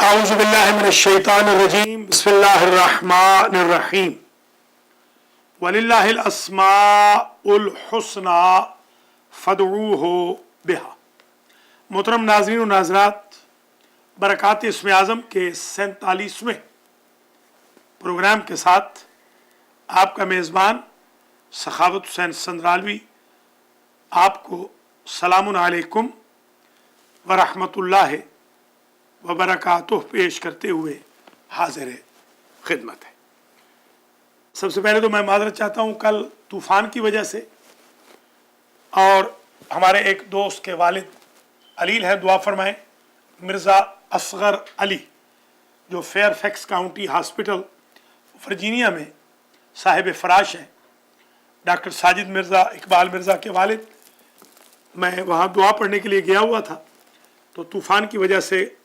أعوذ بالله من الشيطان الرجيم بسم الله الرحمن الرحيم ولله الأسماء الحسنى فادعوه بها। मोहतरम नाज़रीन और नाज़रात, बरक़ात इस्म आज़म के 47वें प्रोग्राम के साथ आपका मेज़बान सखावत हुसैन संद्रालवी आपको सलामुन अलैकुम व रहमतुल्लाहि व बरकातुह पेश करते हुए हाजिर खिदमत है। सबसे पहले तो मैं माज़रत चाहता हूँ, कल तूफ़ान की वजह से और हमारे एक दोस्त के वालिद अलील हैं, दुआ फरमाएं, मिर्ज़ा असगर अली, जो फेयरफैक्स काउंटी हॉस्पिटल वर्जीनिया में साहिब फराश हैं, डॉक्टर साजिद मिर्ज़ा इकबाल मिर्ज़ा के वालिद। मैं वहाँ दुआ पढ़ने के लिए गया हुआ था, तो तूफ़ान की वजह से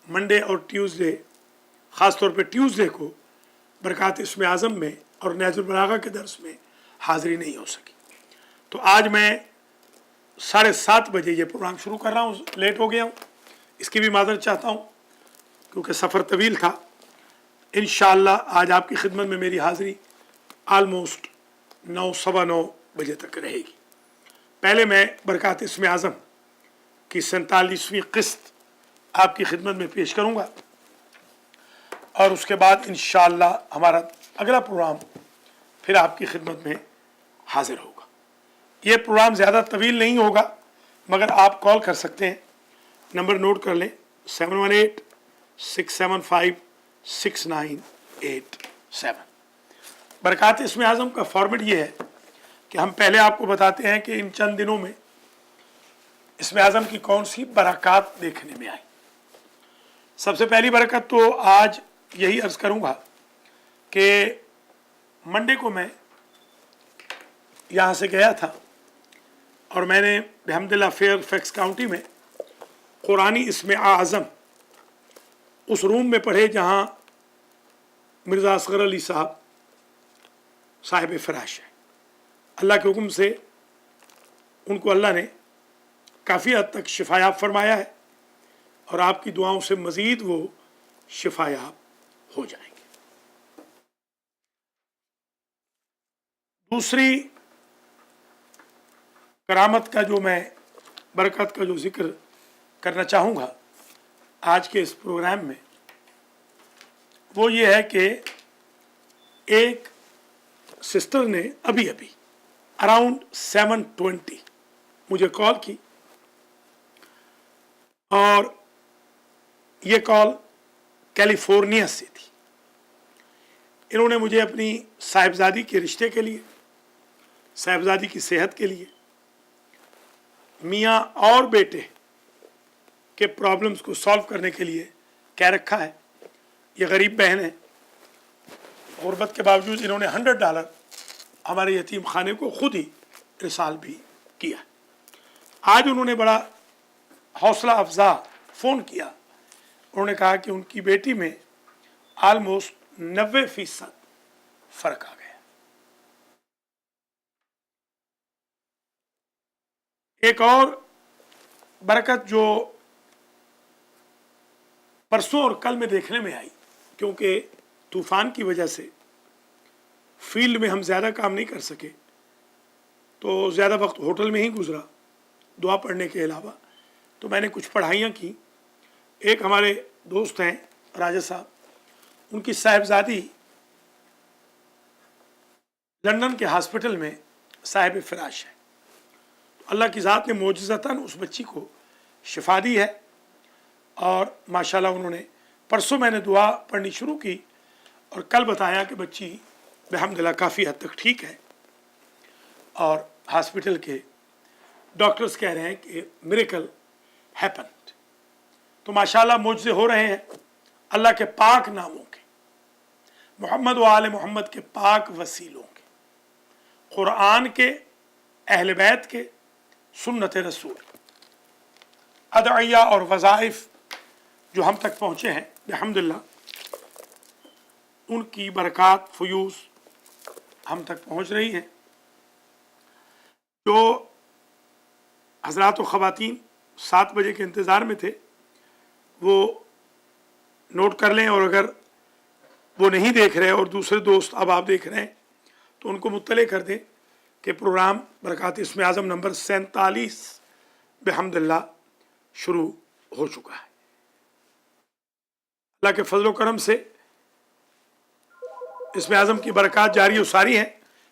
मंडे और ट्यूसडे, ख़ास तौर पे ट्यूसडे को बरक़ात इस्म आज़म में और नहजुल बलागा के दर्स में हाज़िरी नहीं हो सकी। तो आज मैं 7:30 बजे ये प्रोग्राम शुरू कर रहा हूँ, लेट हो गया हूँ, इसकी भी माज़रत चाहता हूँ क्योंकि सफ़र तवील था। इंशाअल्लाह आज आपकी खिदमत में मेरी हाज़िरी आलमोस्ट 9 सवा 9 बजे तक रहेगी। पहले मैं बरक़ात इस्म आज़म की 47वीं किस्त आपकी खिदमत में पेश करूँगा और उसके बाद इंशाअल्लाह हमारा अगला प्रोग्राम फिर आपकी खिदमत में हाजिर होगा। ये प्रोग्राम ज़्यादा तवील नहीं होगा, मगर आप कॉल कर सकते हैं, नंबर नोट कर लें 718-675-6987। बरक़ात इस्म आज़म का फॉर्मेट ये है कि हम पहले आपको बताते हैं कि इन चंद दिनों में इस्म आज़म की कौन सी बरक़ात देखने में आई। सबसे पहली बरकत तो आज यही अर्ज़ करूँगा कि मंडे को मैं यहाँ से गया था और मैंने बिहम्दिल्लाह फेयरफैक्स काउंटी में कुरानी इस्म आज़म उस रूम में पढ़े जहाँ मिर्ज़ा असगर अली साहब साहिब फराश है। अल्लाह के हुक्म से उनको अल्लाह ने काफ़ी हद तक शिफायाब फरमाया है और आपकी दुआओं से मज़ीद वो शिफायाब हो जाएंगे। दूसरी करामत का जो मैं बरकत का जो जिक्र करना चाहूँगा आज के इस प्रोग्राम में, वो ये है कि एक सिस्टर ने अभी अभी अराउंड 7:20 मुझे कॉल की और ये कॉल कैलिफोर्निया से थी। इन्होंने मुझे अपनी साहिबजादी के रिश्ते के लिए, साहिबजादी की सेहत के लिए, मियाँ और बेटे के प्रॉब्लम्स को सॉल्व करने के लिए कह रखा है। ये गरीब बहन है, गुर्बत के बावजूद इन्होंने $100 हमारे यतीम खाने को खुद ही इरसाल भी किया। आज उन्होंने बड़ा हौसला अफजा फ़ोन किया। उन्होंने कहा कि उनकी बेटी में आलमोस्ट 90% फ़र्क आ गया। एक और बरकत जो परसों और कल में देखने में आई, क्योंकि तूफ़ान की वजह से फील्ड में हम ज़्यादा काम नहीं कर सके, तो ज़्यादा वक्त होटल में ही गुजरा दुआ पढ़ने के अलावा। तो मैंने कुछ पढ़ाइयाँ की। एक हमारे दोस्त हैं राजा साहब, उनकी साहिबजादी लंदन के हॉस्पिटल में साहिब फराश है। तो अल्लाह की ज़ात ने मोजज़तन उस बच्ची को शिफा दी है और माशाल्लाह उन्होंने, परसों मैंने दुआ पढ़नी शुरू की और कल बताया कि बच्ची बिहम्दिल्लाह काफ़ी हद तक ठीक है और हॉस्पिटल के डॉक्टर्स कह रहे हैं कि मिरेकल हैपन्ड। तो माशाल्लाह मुझसे हो रहे हैं अल्लाह के पाक नामों के, मोहम्मद व आले मोहम्मद के पाक वसीलों के, कुरान के, अहले बैत के, सुन्नत रसूल, अदइया और वज़ाइफ जो हम तक पहुँचे हैं अल्हम्दुलिल्लाह, उनकी बरक़ात फ़यूज़ हम तक पहुँच रही हैं। जो हज़रात व ख़वातीन 7 बजे के इंतज़ार में थे, वो नोट कर लें, और अगर वो नहीं देख रहे और दूसरे दोस्त अब आप देख रहे हैं तो उनको मुत्तले कर दें कि प्रोग्राम बरक़ात इसमें आज़म नंबर 47 बिहम्दिल्लाह शुरू हो चुका है। अल्लाह के फजल करम से इसमें आज़म की बरक़ात जारी उसारी है।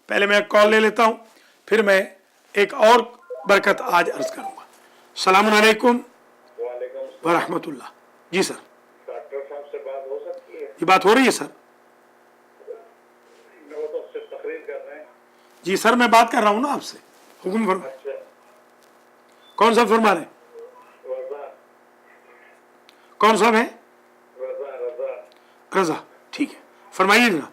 पहले मैं एक कॉल ले लेता हूँ, फिर मैं एक और बरकत आज अर्ज करूँगा। अस्सलामु अलैकुम व रहमतुल्लाह। जी सर, डॉक्टर साहब से बात हो सकती है? ये बात हो रही है सर? वो तो सिर्फ तकरीर कर रहे हैं। जी सर, मैं बात कर रहा हूँ ना आपसे, हुक्म फरमा। अच्छा, कौन सा फरमा रहे हैं? रजा कौन सा है? रजा रजा रजा, ठीक है, फरमाइए जनाब।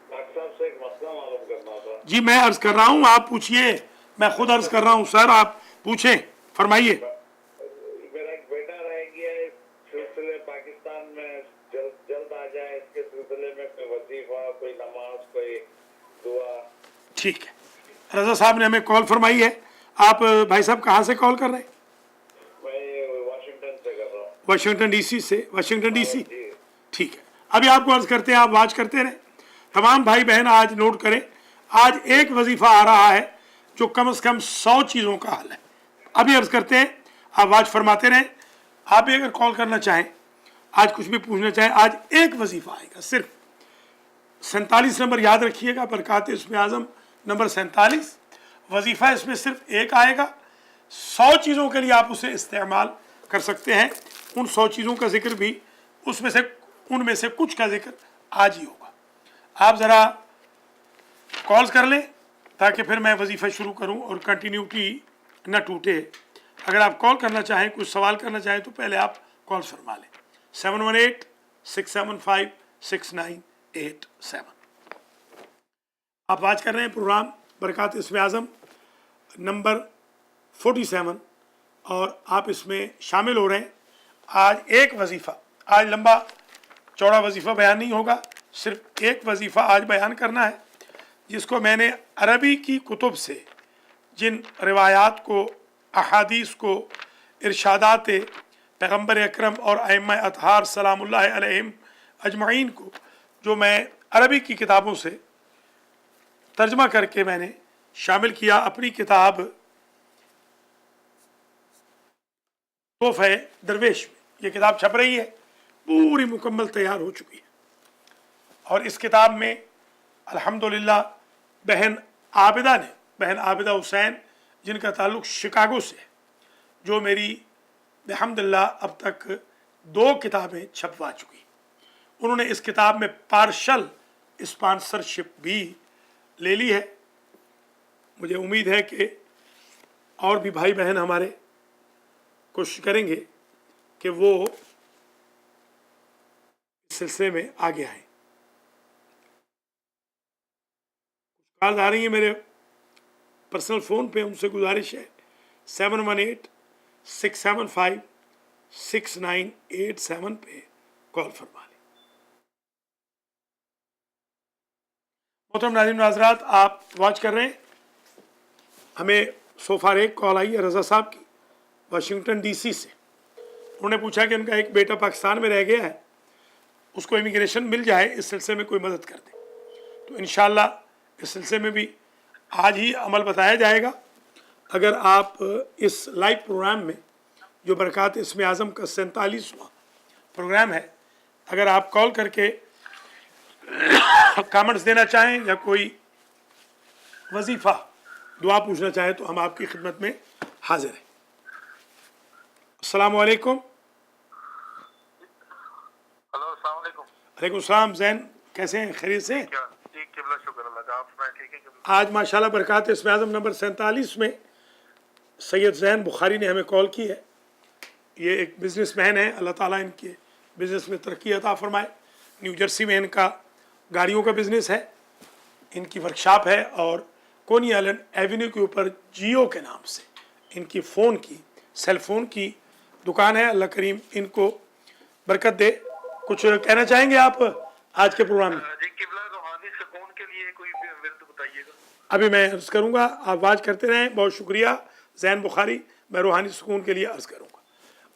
डॉक्टर साहब से एक मसला मालूम करना था। जी मैं अर्ज कर रहा हूँ, आप पूछिए। मैं खुद अर्ज कर रहा हूँ सर, आप पूछें, फरमाइए। मेरा एक बेटा रह गया है, इस सिलसिले पाकिस्तान में जल्द आ जाए, इसके सिलसिले में कोई वजीफा, कोई नमाज, कोई दुआ। ठीक है, रजा साहब ने हमें कॉल फरमाई है। आप भाई साहब कहाँ से कॉल कर रहे हैं? मैं वाशिंगटन से कर रहा हूँ। वाशिंगटन डीसी से? वाशिंगटन डीसी, जी। ठीक है। अभी आपको अर्ज करते हैं, आप वाच करते रहें। तमाम भाई बहन आज नोट करें, आज एक वजीफा आ रहा है जो कम से कम 100 चीज़ों का हल है। अभी अर्ज करते हैं, आप वाच फरमाते रहें। आप भी अगर कॉल करना चाहें, आज कुछ भी पूछना चाहें, आज एक वजीफा आएगा, सिर्फ 47 नंबर याद रखिएगा, बरक़ात इसमें आज़म नंबर 47। वजीफ़ा इसमें सिर्फ एक आएगा, 100 चीज़ों के लिए आप उसे इस्तेमाल कर सकते हैं। उन 100 चीज़ों का जिक्र भी उनमें से कुछ का जिक्र आज ही होगा। आप ज़रा कॉल्स कर लें ताकि फिर मैं वजीफ़ा शुरू करूं और कंटिन्यूटी न टूटे। अगर आप कॉल करना चाहें, कुछ सवाल करना चाहें, तो पहले आप कॉल फरमा लें। 718-675-6987। आप आज कर रहे हैं प्रोग्राम बरक़ात इसमें आज़म नंबर 47 और आप इसमें शामिल हो रहे हैं। आज एक वजीफ़ा, आज लंबा चौड़ा वजीफ़ा बयान नहीं होगा, सिर्फ एक वजीफ़ा आज बयान करना है, जिसको मैंने अरबी की कुतुब से जिन रिवायात को, अहादीस को, इरशादात पैगम्बर अकरम और अइम्मा अतहार सलामुल्लाह अलैहिम अजमईन को, जो मैं अरबी की किताबों से तर्जमा करके मैंने शामिल किया अपनी किताब तोहफ़े दरवेश में। ये किताब छप रही है, पूरी मुकम्मल तैयार हो चुकी है। और इस किताब में अल्हम्दुलिल्लाह बहन आबिदा हुसैन, जिनका ताल्लुक़ शिकागो से है, जो मेरी अल्हम्दुलिल्लाह अब तक 2 किताबें छपवा चुकी। उन्होंने इस किताब में पार्शल स्पॉन्सरशिप भी ले ली है। मुझे उम्मीद है कि और भी भाई बहन हमारे कोशिश करेंगे कि वो इस सिलसिले में आगे आए। कुछ कॉल आ रही है मेरे पर्सनल फ़ोन पे, उनसे गुजारिश है 718-675-6987 पे कॉल फरमा लें। मोहतरम नाज़रीन नाज़रात, आप वॉच कर रहे हैं। हमें सोफार एक कॉल आई है रज़ा साहब की वाशिंगटन डीसी से। उन्होंने पूछा कि उनका एक बेटा पाकिस्तान में रह गया है, उसको इमिग्रेशन मिल जाए, इस सिलसिले में कोई मदद कर दे। तो इंशाअल्लाह इस सिलसिले में भी आज ही अमल बताया जाएगा। अगर आप इस लाइव प्रोग्राम में, जो बरक़ात इसमें आज़म का 47वां प्रोग्राम है, अगर आप कॉल करके कमेंट्स देना चाहें या कोई वजीफ़ा, दुआ पूछना चाहें, तो हम आपकी खिदमत में हाजिर हैं। अस्सलाम वालेकुम। हेलो, अस्सलाम वालेकुम। वालेकुम सलाम। ज़ैन कैसे हैं? खैरियत से? क्या ठीक, किबला शुक्र अल्लाह का। आप सुनाएं, ठीक है? आज माशाल्लाह बरक़ात इसमें आज़म नंबर 47 में सैयद ज़ैन बुखारी ने हमें कॉल की है। ये एक बिज़नेसमैन है, अल्लाह ताला इनके बिज़नेस में तरक्की अता फरमाए। न्यू जर्सी में इनका गाड़ियों का बिज़नेस है, इनकी वर्कशॉप है, और कोनी आइलैंड एवेन्यू के ऊपर जियो के नाम से इनकी सेल फ़ोन की दुकान है। अल्लाह करीम इनको बरकत दे। कुछ कहना चाहेंगे आप आज के प्रोग्राम में? जी, किबला रूहानी सुकून के लिए कोई विर्द बताइएगा। अभी मैं अर्ज़ करूँगा, आप वाज करते रहें। बहुत शुक्रिया ज़ैन बुखारी। मैं रूहानी सुकून के लिए अर्ज़ करूँगा।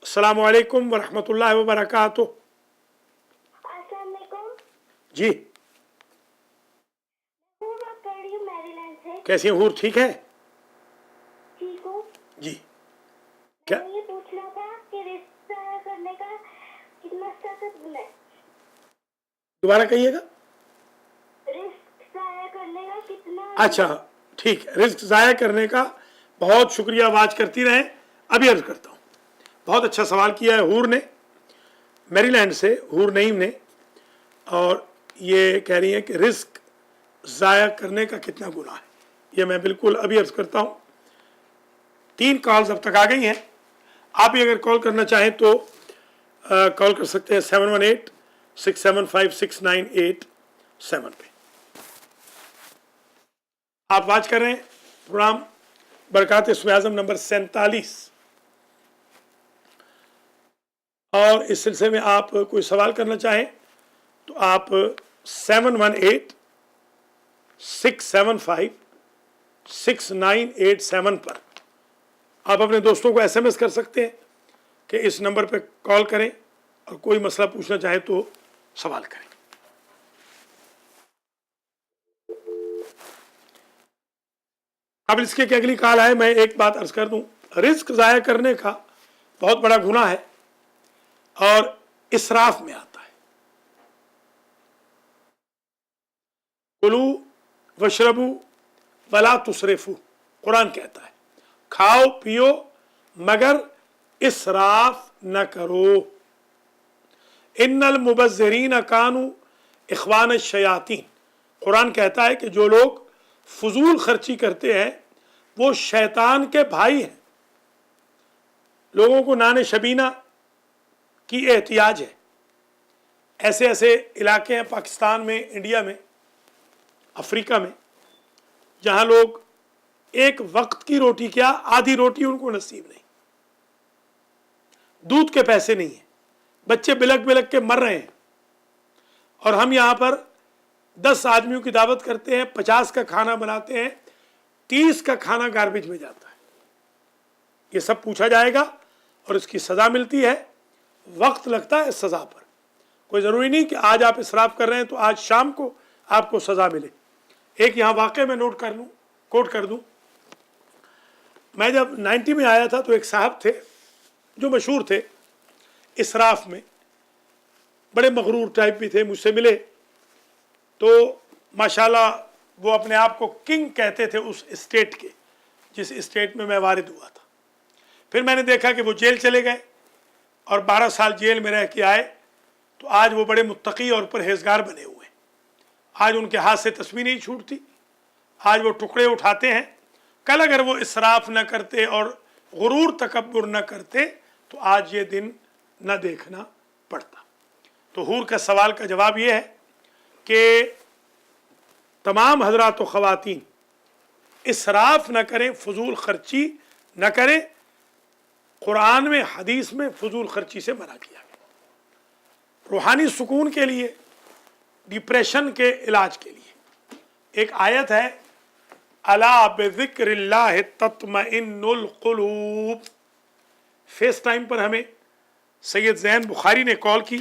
अस्सलामु अलैकुम व रहमतुल्लाहि व बरकातुहू। جی وہ بات کر رہی ہوں میری لائن سے. کیسی ہیں حور؟ ٹھیک ہے ٹھیک ہوں. جی. کیا میں یہ پوچھنا تھا کہ رزق ضائع کرنے کا کتنا سخت گناہ ہے. دوبارہ کہیے گا. رزق ضائع کرنے کا کتنا. اچھا ٹھیک ہے. رزق ضائع کرنے کا بہت شکریہ. آواز کرتی رہیں. ابھی عرض کرتا ہوں. بہت اچھا سوال کیا ہے حور نے، میری لینڈ سے حور نعیم نے، اور یہ کہہ رہی ہیں کہ رزق ضائع کرنے کا کتنا گناہ ہے. یہ میں بالکل ابھی عرض کرتا ہوں. 3 کالز اب تک آ گئی ہیں. آپ بھی اگر کال کرنا چاہیں تو کال کر سکتے ہیں 718-675-6987 پہ. آپ واچ کر رہے ہیں پروگرام برکات اسم اعظم نمبر 47، اور اس سلسلے میں آپ کوئی سوال کرنا چاہیں تو آپ 718-675-6987 پر آپ اپنے دوستوں کو SMS کر سکتے ہیں کہ اس نمبر پہ کال کریں اور کوئی مسئلہ پوچھنا چاہیں تو سوال کریں. اب اس کے کہ اگلی کال آئے، میں ایک بات عرض کر دوں. رزق ضائع کرنے کا بہت بڑا گناہ ہے اور اسراف میں آتا ہے. کلو وشربو ولا تسرفو، قرآن کہتا ہے کھاؤ پیو مگر اسراف نہ کرو. ان المبذرین کانوا اخوان الشیاطین، قرآن کہتا ہے کہ جو لوگ فضول خرچی کرتے ہیں وہ شیطان کے بھائی ہیں. لوگوں کو نان شبینہ کی احتیاج ہے. ایسے ایسے علاقے ہیں پاکستان میں، انڈیا میں، افریقہ میں، جہاں لوگ ایک وقت کی روٹی کیا آدھی روٹی ان کو نصیب نہیں. دودھ کے پیسے نہیں ہیں، بچے بلک بلک کے مر رہے ہیں، اور ہم یہاں پر 10 آدمیوں کی دعوت کرتے ہیں، 50 کا کھانا بناتے ہیں، 30 کا کھانا گاربیج میں جاتا ہے. یہ سب پوچھا جائے گا اور اس کی سزا ملتی ہے. وقت لگتا ہے اس سزا پر. کوئی ضروری نہیں کہ آج آپ اسراف کر رہے ہیں تو آج شام کو آپ کو سزا ملے. ایک یہاں واقعہ میں کوٹ کر دوں. میں جب 90 میں آیا تھا تو ایک صاحب تھے جو مشہور تھے اسراف میں، بڑے مغرور ٹائپ بھی تھے. مجھ سے ملے تو ماشاءاللہ وہ اپنے آپ کو کنگ کہتے تھے اس اسٹیٹ کے جس اسٹیٹ میں وارد ہوا تھا. پھر میں نے دیکھا کہ وہ جیل چلے گئے اور 12 سال جیل میں رہ کے آئے تو آج وہ بڑے متقی اور پرہیزگار بنے ہوئے. آج ان کے ہاتھ سے تسبیح نہیں چھوٹتی، آج وہ ٹکڑے اٹھاتے ہیں. کل اگر وہ اسراف نہ کرتے اور غرور تکبر نہ کرتے تو آج یہ دن نہ دیکھنا پڑتا. تو حور کا سوال کا جواب یہ ہے کہ تمام حضرات و خواتین اسراف نہ کریں، فضول خرچی نہ کریں. قرآن میں حدیث میں فضول خرچی سے منع کیا گیا. روحانی سکون کے لیے، ڈپریشن کے علاج کے لیے ایک آیت ہے الا بذکر اللہ تطمئن القلوب. فیس ٹائم پر ہمیں سید زین بخاری نے کال کی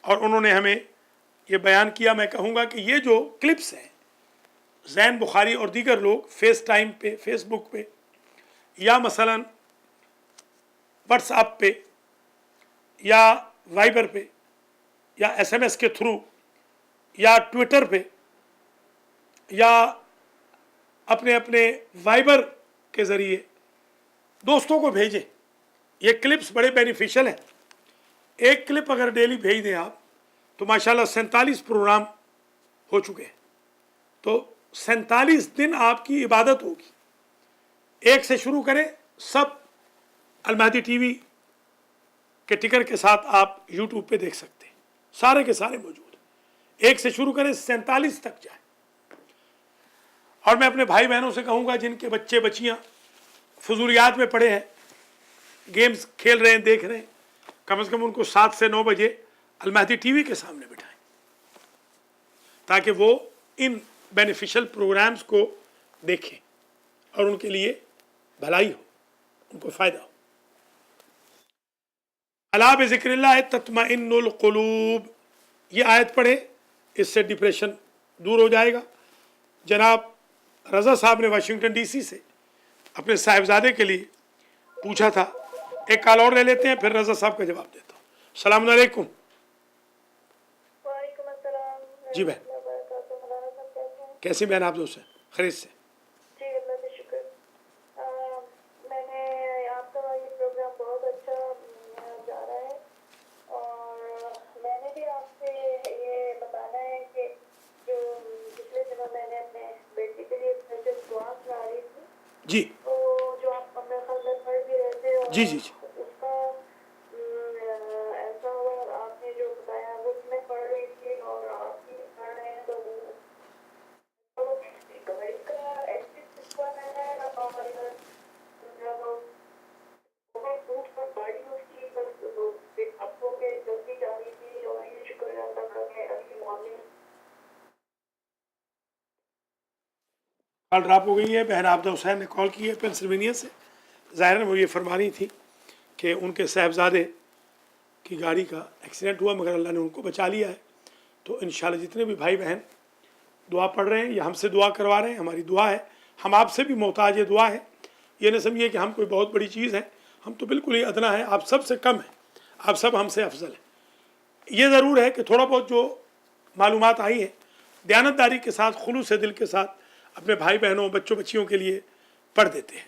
اور انہوں نے ہمیں یہ بیان کیا. میں کہوں گا کہ یہ جو کلپس ہیں زین بخاری اور دیگر لوگ فیس ٹائم پہ، فیس بک پہ، یا مثلا واٹس ایپ پہ یا وائبر پہ یا SMS کے تھرو یا ٹویٹر پہ یا اپنے وائبر کے ذریعے دوستوں کو بھیجیں. یہ کلپس بڑے بینیفیشل ہیں. ایک کلپ اگر ڈیلی بھیج دیں آپ تو ماشاءاللہ 47 پروگرام ہو چکے ہیں. تو 47 دن آپ کی عبادت ہوگی. ایک سے شروع کریں. سب المہدی ٹی وی کے ٹکر کے ساتھ آپ یوٹیوب پہ دیکھ سکتے ہیں، سارے کے سارے موجود ہیں. ایک سے شروع کریں، 47 تک جائیں. اور میں اپنے بھائی بہنوں سے کہوں گا جن کے بچے بچیاں فضولیات میں پڑے ہیں، گیمز کھیل رہے ہیں، دیکھ رہے ہیں، کم از کم ان کو 7 سے 9 بجے المہدی ٹی وی کے سامنے بٹھائیں تاکہ وہ ان بینیفیشل پروگرامز کو دیکھیں اور ان کے لیے بھلائی ہو، ان کو فائدہ ہو. الا بذکر اللہ تطمئن القلوب، یہ آیت پڑھیں इससे डिप्रेशन दूर हो जाएगा। जनाब रज़ा साहब ने वाशिंगटन DC से अपने साहिबजादे के लिए पूछा था। एक कॉल और ले लेते हैं, फिर रज़ा साहब का जवाब देता हूँ। अस्सलाम वालेकुम। जी बहन, कैसी बहन आप दोस्त हैं? खैरियत से? जी अल्लाह का शुक्र। मैंने आपका ये प्रोग्राम बहुत अच्छा जा रहा है और मैंने भी आपसे ये बताना है कि जो पिछले दिनों मैंने अपने बेटी के लिए स्पेशल दुआ करा रही थी, जी तो जो आप अपने ख्याल में पढ़ भी रहे थे और जी जी जी उसका ऐसा हुआ आपने जो बताया वो मैं पढ़ रही थी और आप भी पढ़ रहे हैं, तो घड़ी का एक्सिस हुआ है और फूट पर बाड़ी उसकी बस आपको के जल्दी जा रही थी और ये शुक्र अल्लाह का कि अभी मॉर्निंग कॉल ड्रॉप हो गई है। बहन आबदा हुसैन ने कॉल की है पेंसिल्वेनिया से। ज़ाहिर है वो ये फरमा रही थी कि उनके साहबजादे की गाड़ी का एक्सीडेंट हुआ, मगर अल्लाह ने उनको बचा लिया है। तो इंशाल्लाह जितने भी भाई बहन दुआ पढ़ रहे हैं या हमसे दुआ करवा रहे हैं, हमारी दुआ है, हम आपसे भी मोहताज है दुआ है। ये न समझिए कि हम कोई बहुत बड़ी चीज़ है, हम तो बिल्कुल ही अदना है, आप सब से कम है, आप सब हमसे अफजल है। ये ज़रूर है कि थोड़ा बहुत जो मालूमात आई है, दयानतदारी के साथ, खुलूस दिल के साथ अपने भाई बहनों बच्चों बच्चियों के लिए पढ़ देते हैं।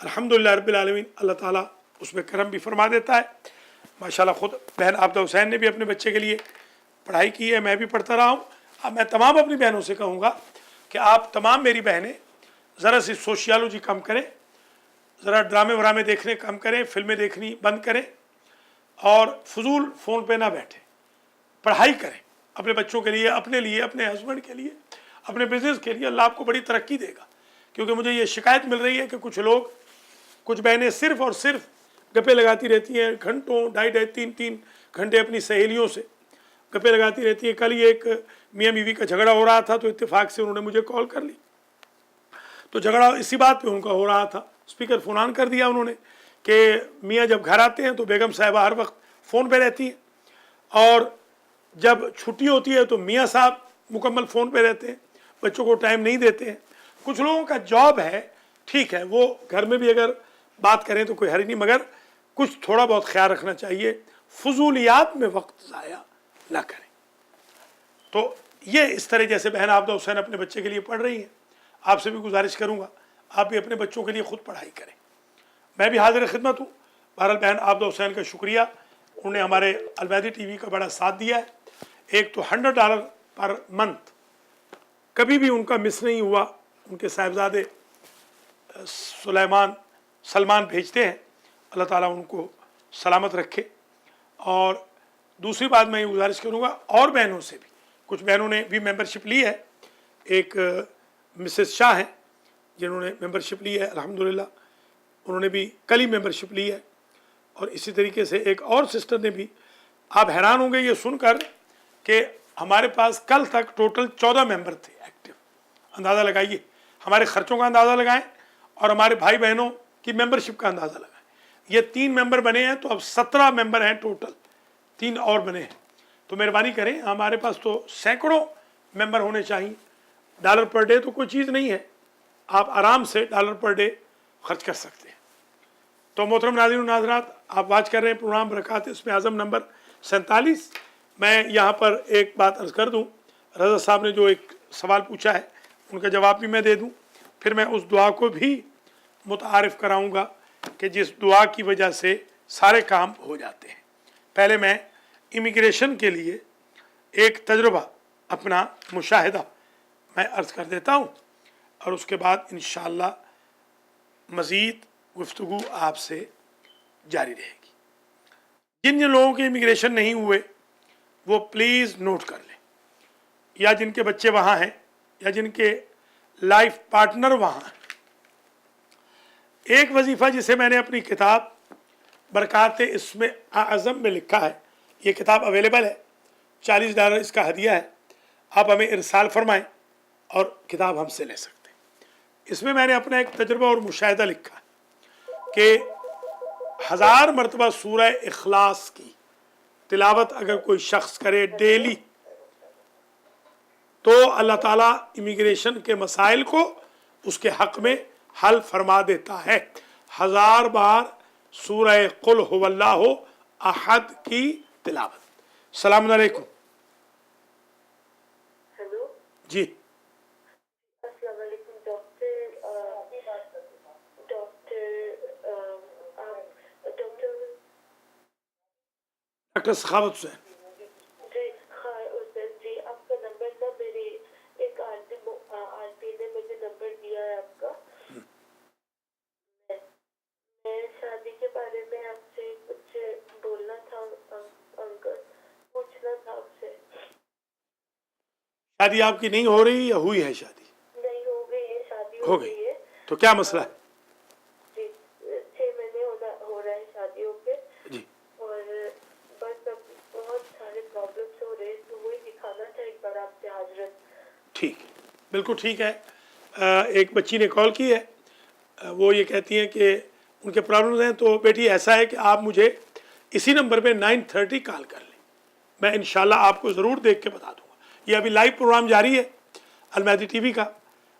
अल्हम्दुलिल्लाह रब्बिल आलमीन, अल्लाह ताला उसमें करम भी फरमा देता है। माशाल्लाह ख़ुद बहन आबदा हुसैन ने भी अपने बच्चे के लिए पढ़ाई की है, मैं भी पढ़ता रहा हूँ। अब मैं तमाम अपनी बहनों से कहूँगा कि आप तमाम मेरी बहनें ज़रा सी सोशियोलॉजी कम करें, ज़रा ड्रामे वरामे देखने कम करें, फिल्में देखनी बंद करें और फजूल फ़ोन पे ना बैठें, पढ़ाई करें अपने बच्चों के लिए, अपने लिए, अपने हस्बैंड के लिए, अपने बिजनेस के लिए। अल्लाह आपको बड़ी तरक्की देगा। क्योंकि मुझे ये शिकायत मिल रही है कि कुछ लोग, कुछ बहनें सिर्फ़ और सिर्फ गप्पे लगाती रहती हैं, घंटों, ढाई ढाई 3-3 घंटे अपनी सहेलियों से गप्पे लगाती रहती हैं। कल ही एक मियाँ बीवी का झगड़ा हो रहा था, तो इत्तेफाक से उन्होंने मुझे कॉल कर ली, तो झगड़ा इसी बात पे उनका हो रहा था। स्पीकर फ़ोन ऑन कर दिया उन्होंने कि मियाँ जब घर आते हैं तो बेगम साहिबा हर वक्त फ़ोन पे रहती हैं, और जब छुट्टी होती है तो मियाँ साहब मुकम्मल फ़ोन पे रहते हैं, बच्चों को टाइम नहीं देते हैं। कुछ लोगों का जॉब है, ठीक है, वो घर में भी अगर बात करें तो कोई हर्ज नहीं, मगर कुछ थोड़ा बहुत ख्याल रखना चाहिए, फजूलियात में वक्त ज़ाया ना करें। तो ये इस तरह जैसे बहन आबदा हुसैन अपने बच्चे के लिए पढ़ रही हैं, आपसे भी गुजारिश करूँगा आप भी अपने बच्चों के लिए ख़ुद पढ़ाई करें। मैं भी हाजिर खिदमत हूँ। बहरहाल बहन आबदा हुसैन का शुक्रिया, उन्होंने हमारे अलमहदी TV का बड़ा साथ दिया है। एक तो $100 पर मंथ कभी भी उनका मिस नहीं हुआ। उनके साहिबजादे सलमान भेजते हैं, अल्लाह ताला उनको सलामत रखे। और दूसरी बात मैं ये गुजारिश करूँगा और बहनों से भी, कुछ बहनों ने भी मेंबरशिप ली है। एक मिसेस शाह हैं जिन्होंने मेंबरशिप ली है, अल्हम्दुलिल्लाह, उन्होंने भी कल ही मेंबरशिप ली है। और इसी तरीके से एक और सिस्टर ने भी। आप हैरान होंगे ये सुनकर कि हमारे पास कल तक टोटल 14 मेंबर थे एक्टिव। अंदाज़ा लगाइए, हमारे ख़र्चों का अंदाज़ा लगाएं और हमारे भाई बहनों की मेंबरशिप का अंदाज़ा लगाएं। ये 3 मेंबर बने हैं, तो अब 17 मेंबर हैं टोटल, 3 और बने हैं। तो मेहरबानी करें, हमारे पास तो सैकड़ों मेंबर होने चाहिए। $1 पर डे तो कोई चीज़ नहीं है, आप आराम से $1 पर डे खर्च कर सकते हैं। तो मोहतरम नाज़रीन नाज़रात, आप वाच कर रहे हैं प्रोग्राम बरक़ात इसमें आज़म नंबर 47। मैं यहाँ पर एक बात अर्ज़ कर दूँ, रज़ा साहब ने जो एक सवाल पूछा है उनका जवाब भी मैं दे दूँ, फिर मैं उस दुआ को भी मुतारिफ़ कराऊँगा कि जिस दुआ की वजह से सारे काम हो जाते हैं। पहले मैं इमिग्रेशन के लिए एक तजुर्बा, अपना मुशाहिदा मैं अर्ज़ कर देता हूँ, और उसके बाद इंशाअल्लाह मज़ीद गुफ्तगू आपसे जारी रहेगी। जिन जिन लोगों के इमिग्रेशन नहीं हुए वो प्लीज़ नोट कर लें, या जिनके बच्चे वहाँ हैं या जिनके लाइफ पार्टनर वहाँ हैं। एक वजीफ़ा जिसे मैंने अपनी किताब बरक़ात इसमें आज़म में लिखा है, ये किताब अवेलेबल है, $40 इसका हदिया है। आप हमें इरसाल फरमाएं और किताब हमसे ले सकते हैं। इसमें मैंने अपना एक तजुर्बा और मुशाहिदा लिखा कि 1000 मरतबा सूरह इखलास की तिलावत अगर कोई शख्स करे डेली, तो अल्लाह ताला इमिग्रेशन के मसाइल को उसके हक़ में हल फरमा देता है। 1000 बार सूरह कुल हुवल्लाहु अहद की तिलावत। सलाम अलैकुम। हेलो जी अस्सलाम वालेकुम डॉक्टर डॉक्टर सखावत हुसैन। जी आपका नंबर ना मेरी एक आंटी ने मुझे नंबर दिया है आपका। मैं शादी के बारे में आपसे कुछ बोलना था अंकल, पूछना था आपसे। शादी आपकी नहीं हो रही या हुई है शादी? नहीं हो गई है, शादी हो गई। है। तो क्या मसला है? जी 6 महीने हो रहा है शादी होके जी और बस अब बहुत सारे प्रॉब्लम्स हो रहे हैं, तो वही दिखाना था एक बार आपसे हजरत। ठीक है, बिल्कुल ठीक है। एक बच्ची ने कॉल की है, वो ये कहती हैं कि उनके प्रॉब्लम्स हैं। तो बेटी ऐसा है कि आप मुझे इसी नंबर पे 9:30 कॉल कर लें, मैं इंशाल्लाह आपको ज़रूर देख के बता दूंगा। ये अभी लाइव प्रोग्राम जारी है अलमहदी टीवी का,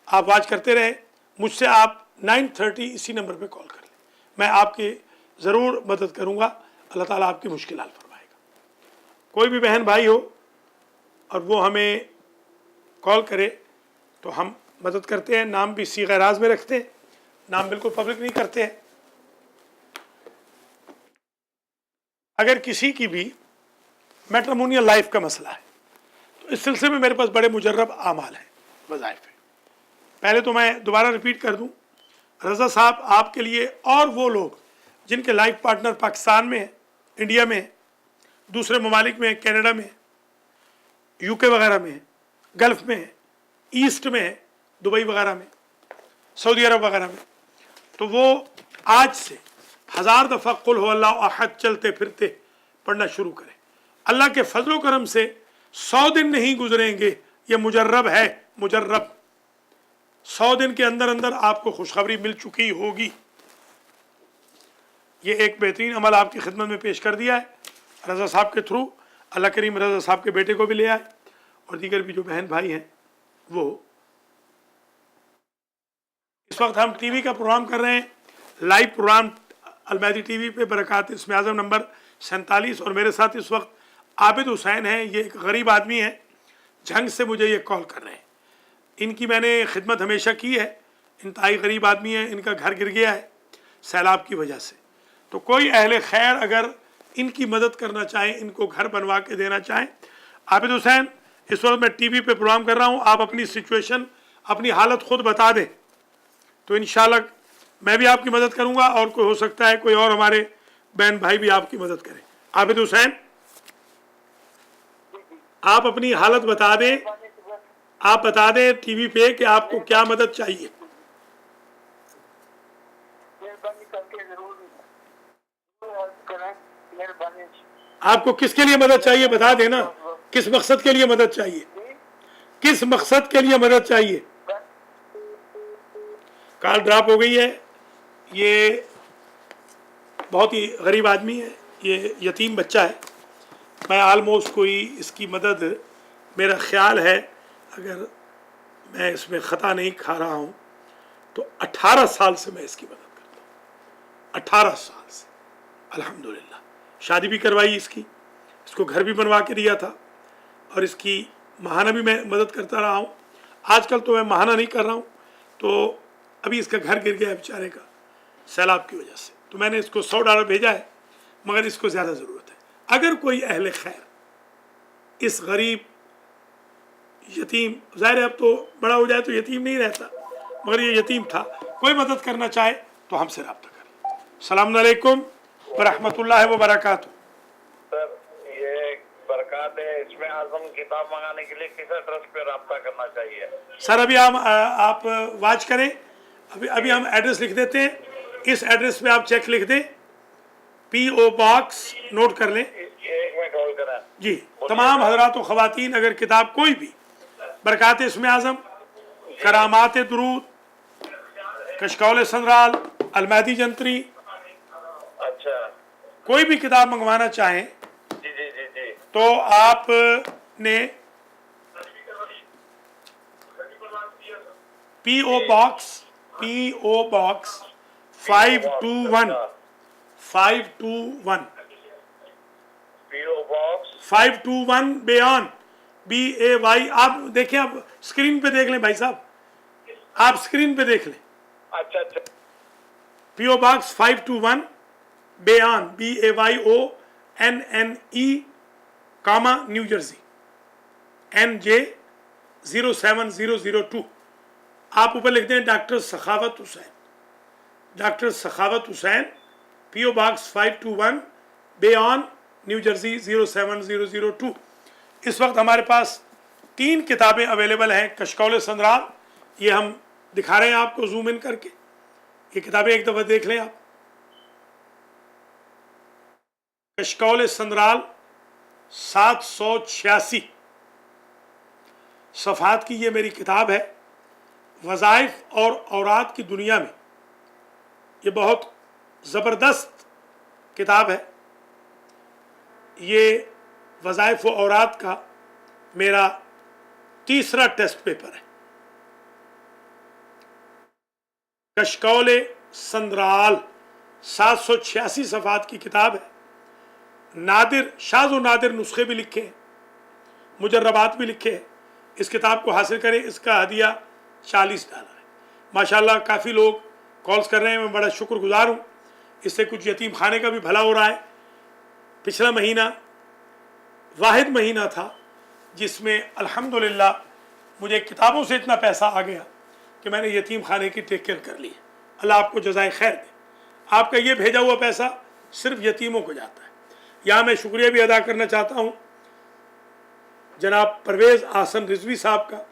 आप वॉच करते रहें। मुझसे आप 9:30 इसी नंबर पे कॉल कर लें, मैं आपकी ज़रूर मदद करूँगा। अल्लाह ताला आपकी मुश्किल हल फरमाएगा। कोई भी बहन भाई हो और वो हमें कॉल करे तो हम मदद करते हैं। नाम भी सीग़े राज में रखते हैं, नाम बिल्कुल पब्लिक नहीं करते हैं। अगर किसी की भी मैट्रिमोनियल लाइफ का मसला है तो इस सिलसिले में मेरे पास बड़े मुजर्रब आमाल हैं, वज़ाइफ हैं। पहले तो मैं दोबारा रिपीट कर दूं, रज़ा साहब आपके लिए और वो लोग जिनके लाइफ पार्टनर पाकिस्तान में है, इंडिया में है, दूसरे ममालिक में है, कनाडा में है, यूके वगैरह में है, गल्फ़ में है, ईस्ट में है, दुबई वगैरह में, सऊदी अरब वगैरह में, तो वो आज से 1000 दफ़ा कुल हुवल्लाहु अहद चलते फिरते पढ़ना शुरू करें। अल्लाह के फजलो करम से 100 दिन नहीं गुजरेंगे, ये मुजर्रब है, मुजर्रब 100 दिन के अंदर अंदर आपको खुशखबरी मिल चुकी होगी। ये एक बेहतरीन अमल आपकी खिदमत में पेश कर दिया है रज़ा साहब के थ्रू। अल्लाह करीम रज़ा साहब के बेटे को भी ले आए और दीगर भी जो बहन भाई हैं वो। इस वक्त हम टीवी का प्रोग्राम कर रहे हैं, लाइव प्रोग्राम अलमहदी टीवी पे बरक़ात इसमें आज़म नंबर 47, और मेरे साथ इस वक्त आबिद हुसैन हैं। ये एक गरीब आदमी है, झंग से मुझे ये कॉल कर रहे हैं। इनकी मैंने खिदमत हमेशा की है, इंतहाई गरीब आदमी है, इनका घर गिर गया है सैलाब की वजह से। तो कोई अहले खैर अगर इनकी मदद करना चाहे, इनको घर बनवा के देना चाहें। आबिद हुसैन, इस वक्त मैं टीवी पे प्रोग्राम कर रहा हूँ, आप अपनी सिचुएशन, अपनी हालत खुद बता दें तो इंशाल्लाह मैं भी आपकी मदद करूँगा, और कोई हो सकता है कोई और हमारे बहन भाई भी आपकी मदद करें। आबिद हुसैन, आप अपनी हालत बता दें, आप बता दें टीवी पे कि आपको क्या मदद चाहिए। आपको किसके लिए मदद चाहिए बता देना, किस मकसद के लिए मदद चाहिए, किस मकसद के लिए मदद चाहिए। कॉल ड्रॉप हो गई है। ये बहुत ही गरीब आदमी है, ये यतीम बच्चा है। मैं आलमोस्ट कोई इसकी मदद, मेरा ख्याल है अगर मैं इसमें ख़ता नहीं खा रहा हूँ तो 18 साल से मैं इसकी मदद करता हूँ। 18 साल से अल्हम्दुलिल्लाह। शादी भी करवाई इसकी, इसको घर भी बनवा के दिया था, और इसकी माहाना भी मैं मदद करता रहा हूँ। आजकल तो मैं माहाना नहीं कर रहा हूँ, तो अभी इसका घर गिर गया है बेचारे का सैलाब की वजह से, तो मैंने इसको $100 भेजा है, मगर इसको ज़्यादा ज़रूरत है। अगर कोई अहले खैर इस गरीब यतीम, ज़ाहिर है अब तो बड़ा हो जाए तो यतीम नहीं रहता, मगर ये यतीम था, कोई मदद करना चाहे तो हमसे रब्ता करें। अस्सलाम वालेकुम व रहमतुल्लाहि व बरकातहू। सर ये बरकत है, इसमें आज़म किताब मंगाने के लिए किस एड्रेस पे रब्ता करना चाहिए? सर अभी आप वाच करें, अभी हम एड्रेस लिख देते हैं। इस एड्रेस पे आप चेक लिख दें, PO बॉक्स नोट कर लें। एक मिनट होल्ड करें जी। तमाम हजरात व ख़वातीन अगर किताब कोई भी बरक़ात इसमें आज़म, करामात दुरूद, कशकौल संदराल, अलमहदी जंतरी, अच्छा कोई भी किताब मंगवाना चाहें जी जी जी जी तो आपने PO Box 521 PO Box 521 बेयान BAY। आप देखें, आप स्क्रीन पे देख लें भाई साहब, आप स्क्रीन पे देख लें। अच्छा अच्छा PO Box 521 Bayonne BAYONNE comma New Jersey NJ 07002। आप ऊपर लिखते हैं doctor Sakhawat Hussain, doctor Sakhawat Hussain, PO Box 521 Bayonne New Jersey 07002। इस वक्त हमारे पास 3 किताबें अवेलेबल हैं। कशकौल संद्राल, ये हम दिखा रहे हैं आपको जूम इन करके, ये किताबें एक दफ़ा देख लें आप। कशकौल संद्राल 786 सफ़हात की ये मेरी किताब है। वज़ाइफ और औरात की दुनिया में ये बहुत ज़बरदस्त किताब है। ये वज़ाइफ व औरात का मेरा तीसरा टेस्ट पेपर है। कशकौल संद्राल 786 सफ़हात की किताब है। नादिर, शाज़ व नादिर नुस्खे भी लिखे हैं, मुजर्रबात भी लिखे हैं। इस किताब को हासिल करें, इसका हदिया $40 है। माशाल्लाह काफ़ी लोग कॉल्स कर रहे हैं, मैं बड़ा शुक्रगुजार हूँ। इससे कुछ यतीम खाने का भी भला हो रहा है। पिछला महीना वाहिद महीना था जिसमें अल्हम्दुलिल्लाह मुझे किताबों से इतना पैसा आ गया कि मैंने यतीम खाने की टेक केयर कर ली। अल्लाह आपको जज़ाए खैर दे। आपका ये भेजा हुआ पैसा सिर्फ यतीमों को जाता है। यहाँ मैं शुक्रिया भी अदा करना चाहता हूँ जनाब परवेज़ आसन रिजवी साहब का,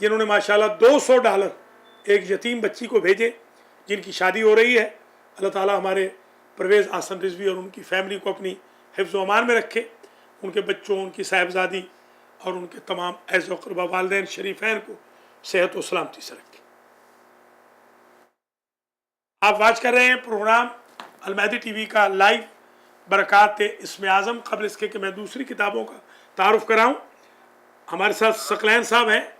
जिन्होंने माशाल्लाह $200 एक यतीम बच्ची को भेजे जिनकी शादी हो रही है। अल्लाह ताला हमारे परवेज़ आसन रिजवी और उनकी फैमिली को अपनी हिफ्ज़ व अमान में रखे, उनके बच्चों, उनकी साहिबजादी और उनके तमाम ऐज़ व क़ुरबा वालिदैन शरीफैन को सेहत व सलामती से रखे। आप वाच कर रहे हैं प्रोग्राम अलमहदी टीवी का लाइव बरक़ात इस्म आज़म। क़ब्ल इसके कि मैं दूसरी किताबों का तारुफ़ कराऊँ, हमारे साथ सकलैन साहब हैं।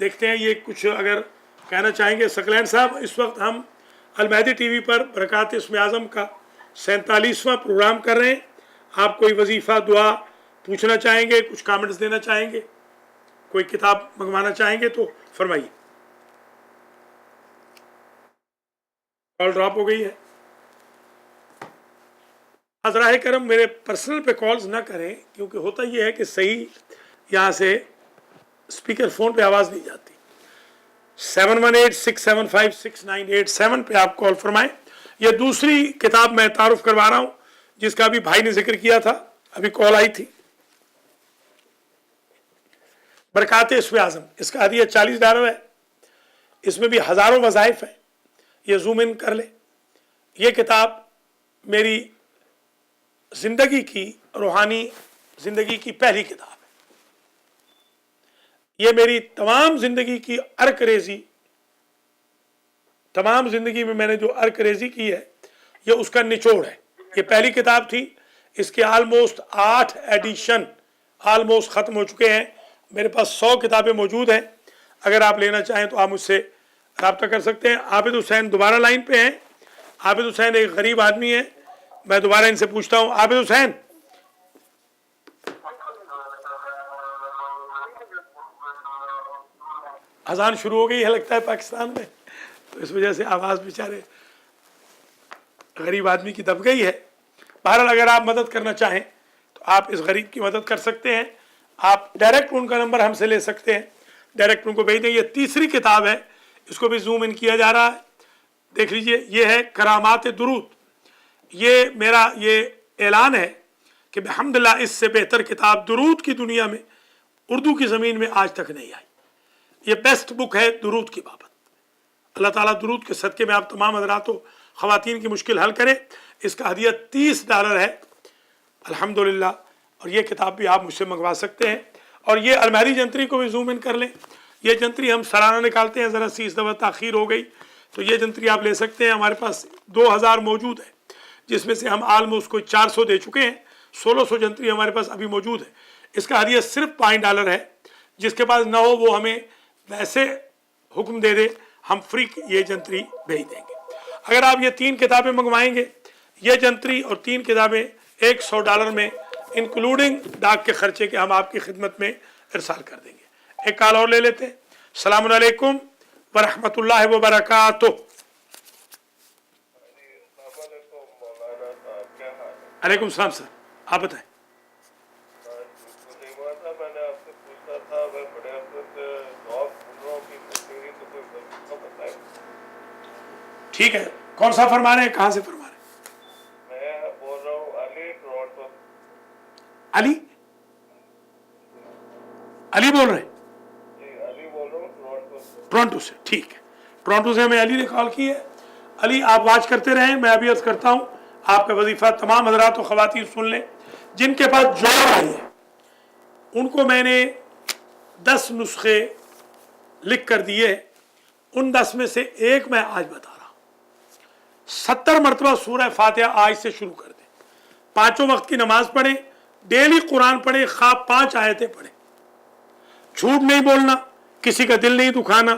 देखते हैं ये कुछ अगर कहना चाहेंगे। सकलैन साहब, इस वक्त हम अलमहदी टीवी पर बरक़ात इस्म आज़म का 47वां प्रोग्राम कर रहे हैं। आप कोई वजीफ़ा, दुआ पूछना चाहेंगे, कुछ कमेंट्स देना चाहेंगे, कोई किताब मंगवाना चाहेंगे तो फरमाइए। कॉल ड्रॉप हो गई है। हज़राए करम, मेरे पर्सनल पे कॉल्स ना करें, क्योंकि होता यह है कि सही यहाँ से स्पीकर फ़ोन पे आवाज़ नहीं जाती। 7186756987 पे आप कॉल फरमाएं। यह दूसरी किताब मैं तारुफ करवा रहा हूँ जिसका अभी भाई ने जिक्र किया था, अभी कॉल आई थी। बरक़ात इस्म आज़म, इसका हदिया $40 है। इसमें भी हज़ारों वज़ाइफ हैं, ये जूम इन कर ले। ये किताब मेरी ज़िंदगी की, रूहानी ज़िंदगी की पहली किताब है। ये मेरी तमाम ज़िंदगी की अर्क-रेज़ी, तमाम ज़िंदगी में मैंने जो अर्क-रेज़ी की है, ये उसका निचोड़ है। ये पहली किताब थी, इसके आलमोस्ट 8 एडिशन आलमोस्ट ख़त्म हो चुके हैं। मेरे पास 100 किताबें मौजूद हैं। अगर आप लेना चाहें तो आप मुझसे रब्ता कर सकते हैं। आबिद हुसैन दोबारा लाइन पे हैं। आबिद हुसैन एक गरीब आदमी है, मैं दोबारा इनसे पूछता हूँ। आबिद हुसैन, अजान शुरू हो गई है लगता है पाकिस्तान में, तो इस वजह से आवाज़ बेचारे गरीब आदमी की दब गई है। बहरहाल अगर आप मदद करना चाहें तो आप इस गरीब की मदद कर सकते हैं। आप डायरेक्ट उनका नंबर हमसे ले सकते हैं, डायरेक्ट उनको भेज दें। ये तीसरी किताब है, इसको भी जूम इन किया जा रहा है, देख लीजिए। ये है करामात दुरूद। ये मेरा ये ऐलान है कि अल्हम्दुलिल्लाह इससे बेहतर किताब दुरूद की दुनिया में, उर्दू की ज़मीन में आज तक नहीं आई। ये बेस्ट बुक है दुरूद की बाबत। अल्लाह ताला दुरूद के सदक़े में आप तमाम हज़रातों ख़वातीन की मुश्किल हल करें। इसका हदिया $30 है अल्हम्दुलिल्लाह। और ये किताब भी आप मुझसे मंगवा सकते हैं। और ये अलमहदी जंतरी को भी जूम इन कर लें। ये जंतरी हम सालाना निकालते हैं, ज़रा सी इस दफ़ा ताख़ीर हो गई, तो ये जंतरी आप ले सकते हैं। हमारे पास 2000 मौजूद है, जिसमें से हम आलमोस्ट कोई 400 दे चुके हैं। 1600 जंतरी हमारे पास अभी मौजूद है। इसका हदिया सिर्फ $5 है। जिसके पास ना हो वो हमें वैसे हुक्म दे दे, हम फ्री ये जंतरी भेज देंगे। अगर आप ये 3 किताबें मंगवाएंगे, ये जंतरी और 3 किताबें $100 में इंक्लूडिंग डाक के खर्चे के हम आपकी खिदमत में इरसाल कर देंगे। एक कॉल और ले लेते हैं। अस्सलामु अलैकुम व रहमतुल्लाहि व बरकातुहू। अलैकुम सलाम सर, आप बताएं। ठीक है, कौन सा फरमा रहे हैं, कहाँ से फरमा रहे हैं? मैं बोल रहा हूँ अली, टोरंटो। अली अली बोल रहे हैं? जी, अली बोल रहा हूँ टोरंटो से। टोरंटो से, ठीक है। टोरंटो से हमें अली ने कॉल की है। अली आप वाच करते रहें, मैं अभी अर्ज करता हूँ आपका वजीफा तमाम हजरात और ख़वातीन सुन लें। जिनके पास जोड़ आई है उनको मैंने 10 नुस्खे लिख कर दिए। उन 10 में से एक मैं आज बता रहा हूँ। 70 मरतबा सूरह फातिहा आज से शुरू कर दें। 5 वक्त की नमाज पढ़ें, डेली कुरान पढ़ें, खा 5 आयतें पढ़ें। झूठ नहीं बोलना, किसी का दिल नहीं दुखाना,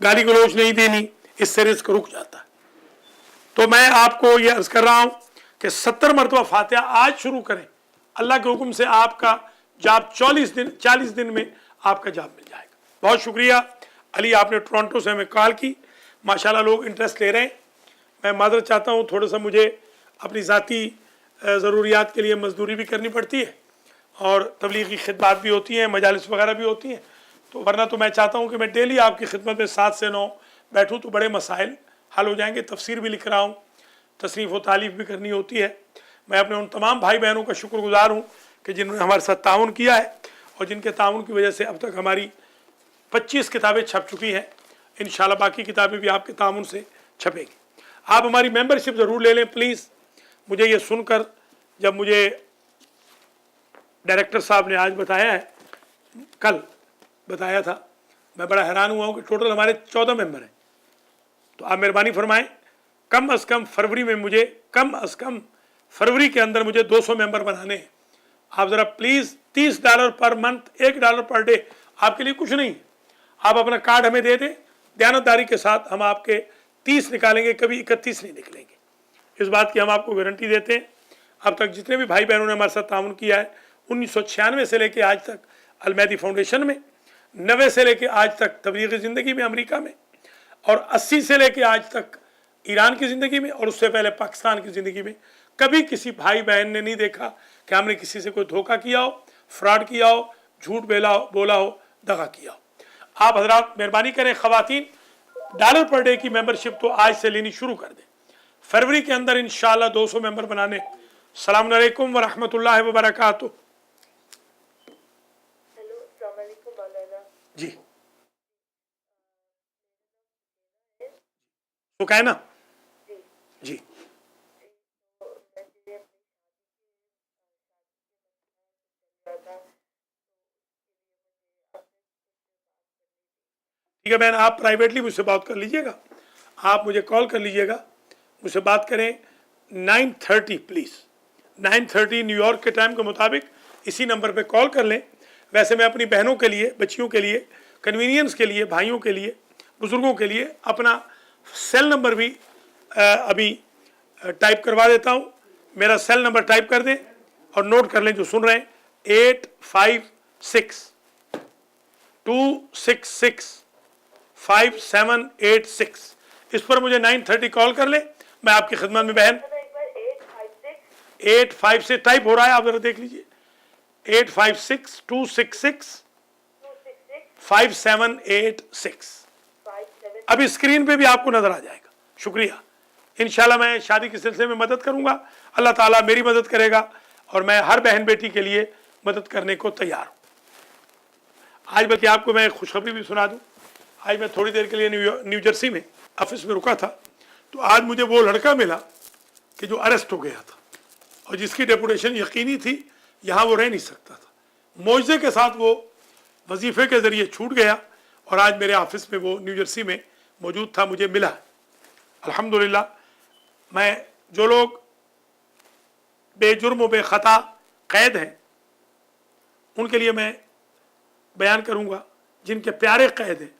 गाली गलौज नहीं देनी, इससे रिस्क रुक जाता है। तो मैं आपको ये अर्ज कर रहा हूँ कि 70 मरतबा फातिहा आज शुरू करें। अल्लाह के हुक्म से आपका जाब 40 दिन में आपका जाब मिल जाएगा। बहुत शुक्रिया अली, आपने टोरंटो से हमें कॉल की। माशाल्लाह लोग इंटरेस्ट ले रहे हैं। मैं मादरत चाहता हूँ, थोड़ा सा मुझे अपनी ज़ाती ज़रूरियात के लिए मजदूरी भी करनी पड़ती है और तबलीगी खिदमत भी होती हैं, मजालिस वगैरह भी होती हैं। तो वरना तो मैं चाहता हूँ कि मैं डेली आपकी खिदमत में 7 से 9 बैठूँ तो बड़े मसाइल हल हो जाएंगे। तफसीर भी लिख रहा हूँ, तसनीफ़ व तालीफ भी करनी होती है। मैं अपने उन तमाम भाई बहनों का शुक्रगुजार हूँ कि जिन्होंने हमारे साथ ताउन किया है और जिनके ताउन की वजह से अब तक हमारी 25 किताबें छप चुकी हैं। इंशाल्लाह बाकी किताबें भी आपके ताउन से छपेंगी। आप हमारी मेंबरशिप ज़रूर ले लें प्लीज़। मुझे ये सुनकर जब मुझे डायरेक्टर साहब ने आज बताया है, कल बताया था, मैं बड़ा हैरान हुआ हूँ कि टोटल हमारे 14 मेंबर हैं। तो आप मेहरबानी फरमाएं, कम अज़ कम फरवरी में मुझे फरवरी के अंदर मुझे 200 मेंबर बनाने हैं। आप ज़रा please $30 per month, $1 per day आपके लिए कुछ नहीं है। आप अपना कार्ड हमें दे दें, दयानतदारी के साथ हम आपके 30 निकालेंगे, कभी 31 नहीं निकलेंगे। इस बात की हम आपको गारंटी देते हैं। अब तक जितने भी भाई बहनों ने हमारे साथ ताउन किया है, 1996 से लेकर आज तक अलमहदी फाउंडेशन में, 90 से लेकर आज तक तबलीगी ज़िंदगी में अमेरिका में, और 80 से लेकर आज तक ईरान की ज़िंदगी में, और उससे पहले पाकिस्तान की ज़िंदगी में, कभी किसी भाई बहन ने नहीं देखा कि हमने किसी से कोई धोखा किया हो, फ्रॉड किया हो, झूठ बोला हो, दगा किया हो। आप हजरात मेहरबानी करें, ख़वातीन $1 पर डे की मेंबरशिप तो आज से लेनी शुरू कर दें। फरवरी के अंदर इंशाअल्लाह 200 मेंबर बनाने। अस्सलाम वालेकुम व रहमतुल्लाहि व बरकातुहू। हेलो, अस्सलाम वालेकुम मौलाना जी, तो क्या है ना जी। जी, तो मैं अपनी शादी ठीक है बहन, आप प्राइवेटली मुझसे बात कर लीजिएगा, आप मुझे कॉल कर लीजिएगा, मुझसे बात करें 9:30 प्लीज़, 9:30 न्यूयॉर्क के टाइम के मुताबिक इसी नंबर पे कॉल कर लें। वैसे मैं अपनी बहनों के लिए, बच्चियों के लिए, कन्वीनियंस के लिए, भाइयों के लिए, बुज़ुर्गों के लिए अपना सेल नंबर भी अभी टाइप करवा देता हूँ। मेरा सेल नंबर टाइप कर दें और नोट कर लें जो सुन रहे हैं, 856-266-5786। इस पर मुझे 9:30 कॉल कर लें, मैं आपकी खिदमत में बहन। 856 से टाइप हो रहा है, आप जरा देख लीजिए, 856-266-5786। अभी स्क्रीन पे भी आपको नजर आ जाएगा। शुक्रिया। इंशाल्लाह मैं शादी के सिलसिले में मदद करूंगा, अल्लाह ताला मेरी मदद करेगा और मैं हर बहन बेटी के लिए मदद करने को तैयार हूँ। आज बल्कि आपको मैं खुशखबरी भी सुना दूँ। आज मैं थोड़ी देर के लिए न्यू जर्सी में ऑफिस में रुका था, तो आज मुझे वो लड़का मिला कि जो अरेस्ट हो गया था और जिसकी डेपुटेशन यकीनी थी यहाँ वो रह नहीं सकता था। मौजज़े के साथ वो वजीफ़े के ज़रिए छूट गया और आज मेरे ऑफिस में वो न्यू जर्सी में मौजूद था, मुझे मिला। अल्हम्दुलिल्लाह, मैं जो लोग बेजुर्म बेख़ता कैद हैं उनके लिए मैं बयान करूँगा, जिनके प्यारे कैद हैं।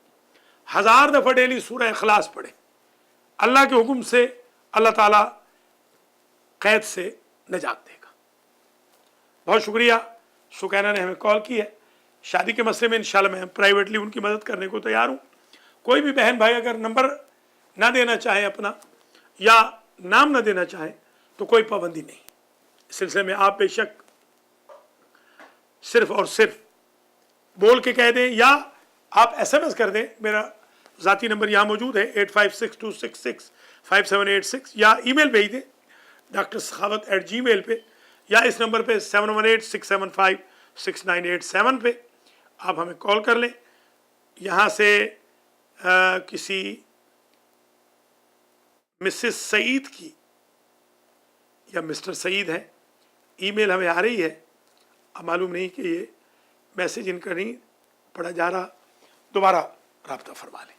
1000 दफ़ा डेली सूरह इखलास पढ़े, अल्लाह के हुक्म से अल्लाह ताला कैद से निजात देगा। बहुत शुक्रिया, सुकैना ने हमें कॉल की है। शादी के मसले में इंशाल्लाह मैं प्राइवेटली उनकी मदद करने को तैयार हूँ। कोई भी बहन भाई अगर नंबर ना देना चाहे अपना या नाम ना देना चाहे तो कोई पाबंदी नहीं। इस सिलसिले में आप बेशक सिर्फ और सिर्फ बोल के कह दें या आप SMS कर दें। मेरा ज़ाती नंबर यहाँ मौजूद है 8562665786, या ईमेल भेज दें drsakhavat@gmail पे, या इस नंबर पे 7186756987 पे आप हमें कॉल कर लें। यहाँ से किसी मिसेस सईद की या मिस्टर सईद हैं, ईमेल हमें आ रही है, अब मालूम नहीं कि ये मैसेज इनका नहीं पढ़ा जा रहा, दोबारा राब्ता फरमा लें।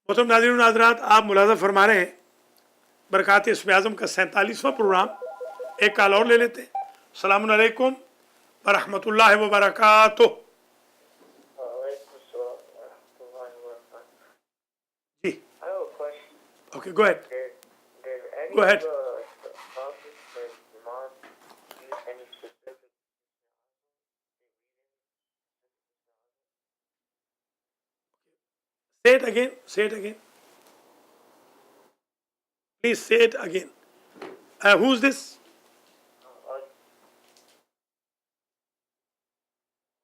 मोहतरम नाज़रीन नाज़रात, आप मुलाज़ा फरमा रहे हैं बरक़ात इस्म आज़म का 47वां प्रोग्राम। एक कॉल और ले लेते हैं। अस्सलामु अलैकुम व रहमतुल्लाहि व बरकातुहू। जी, okay, go ahead, go ahead. Say it again. Say it again. Please say it again. Who's this?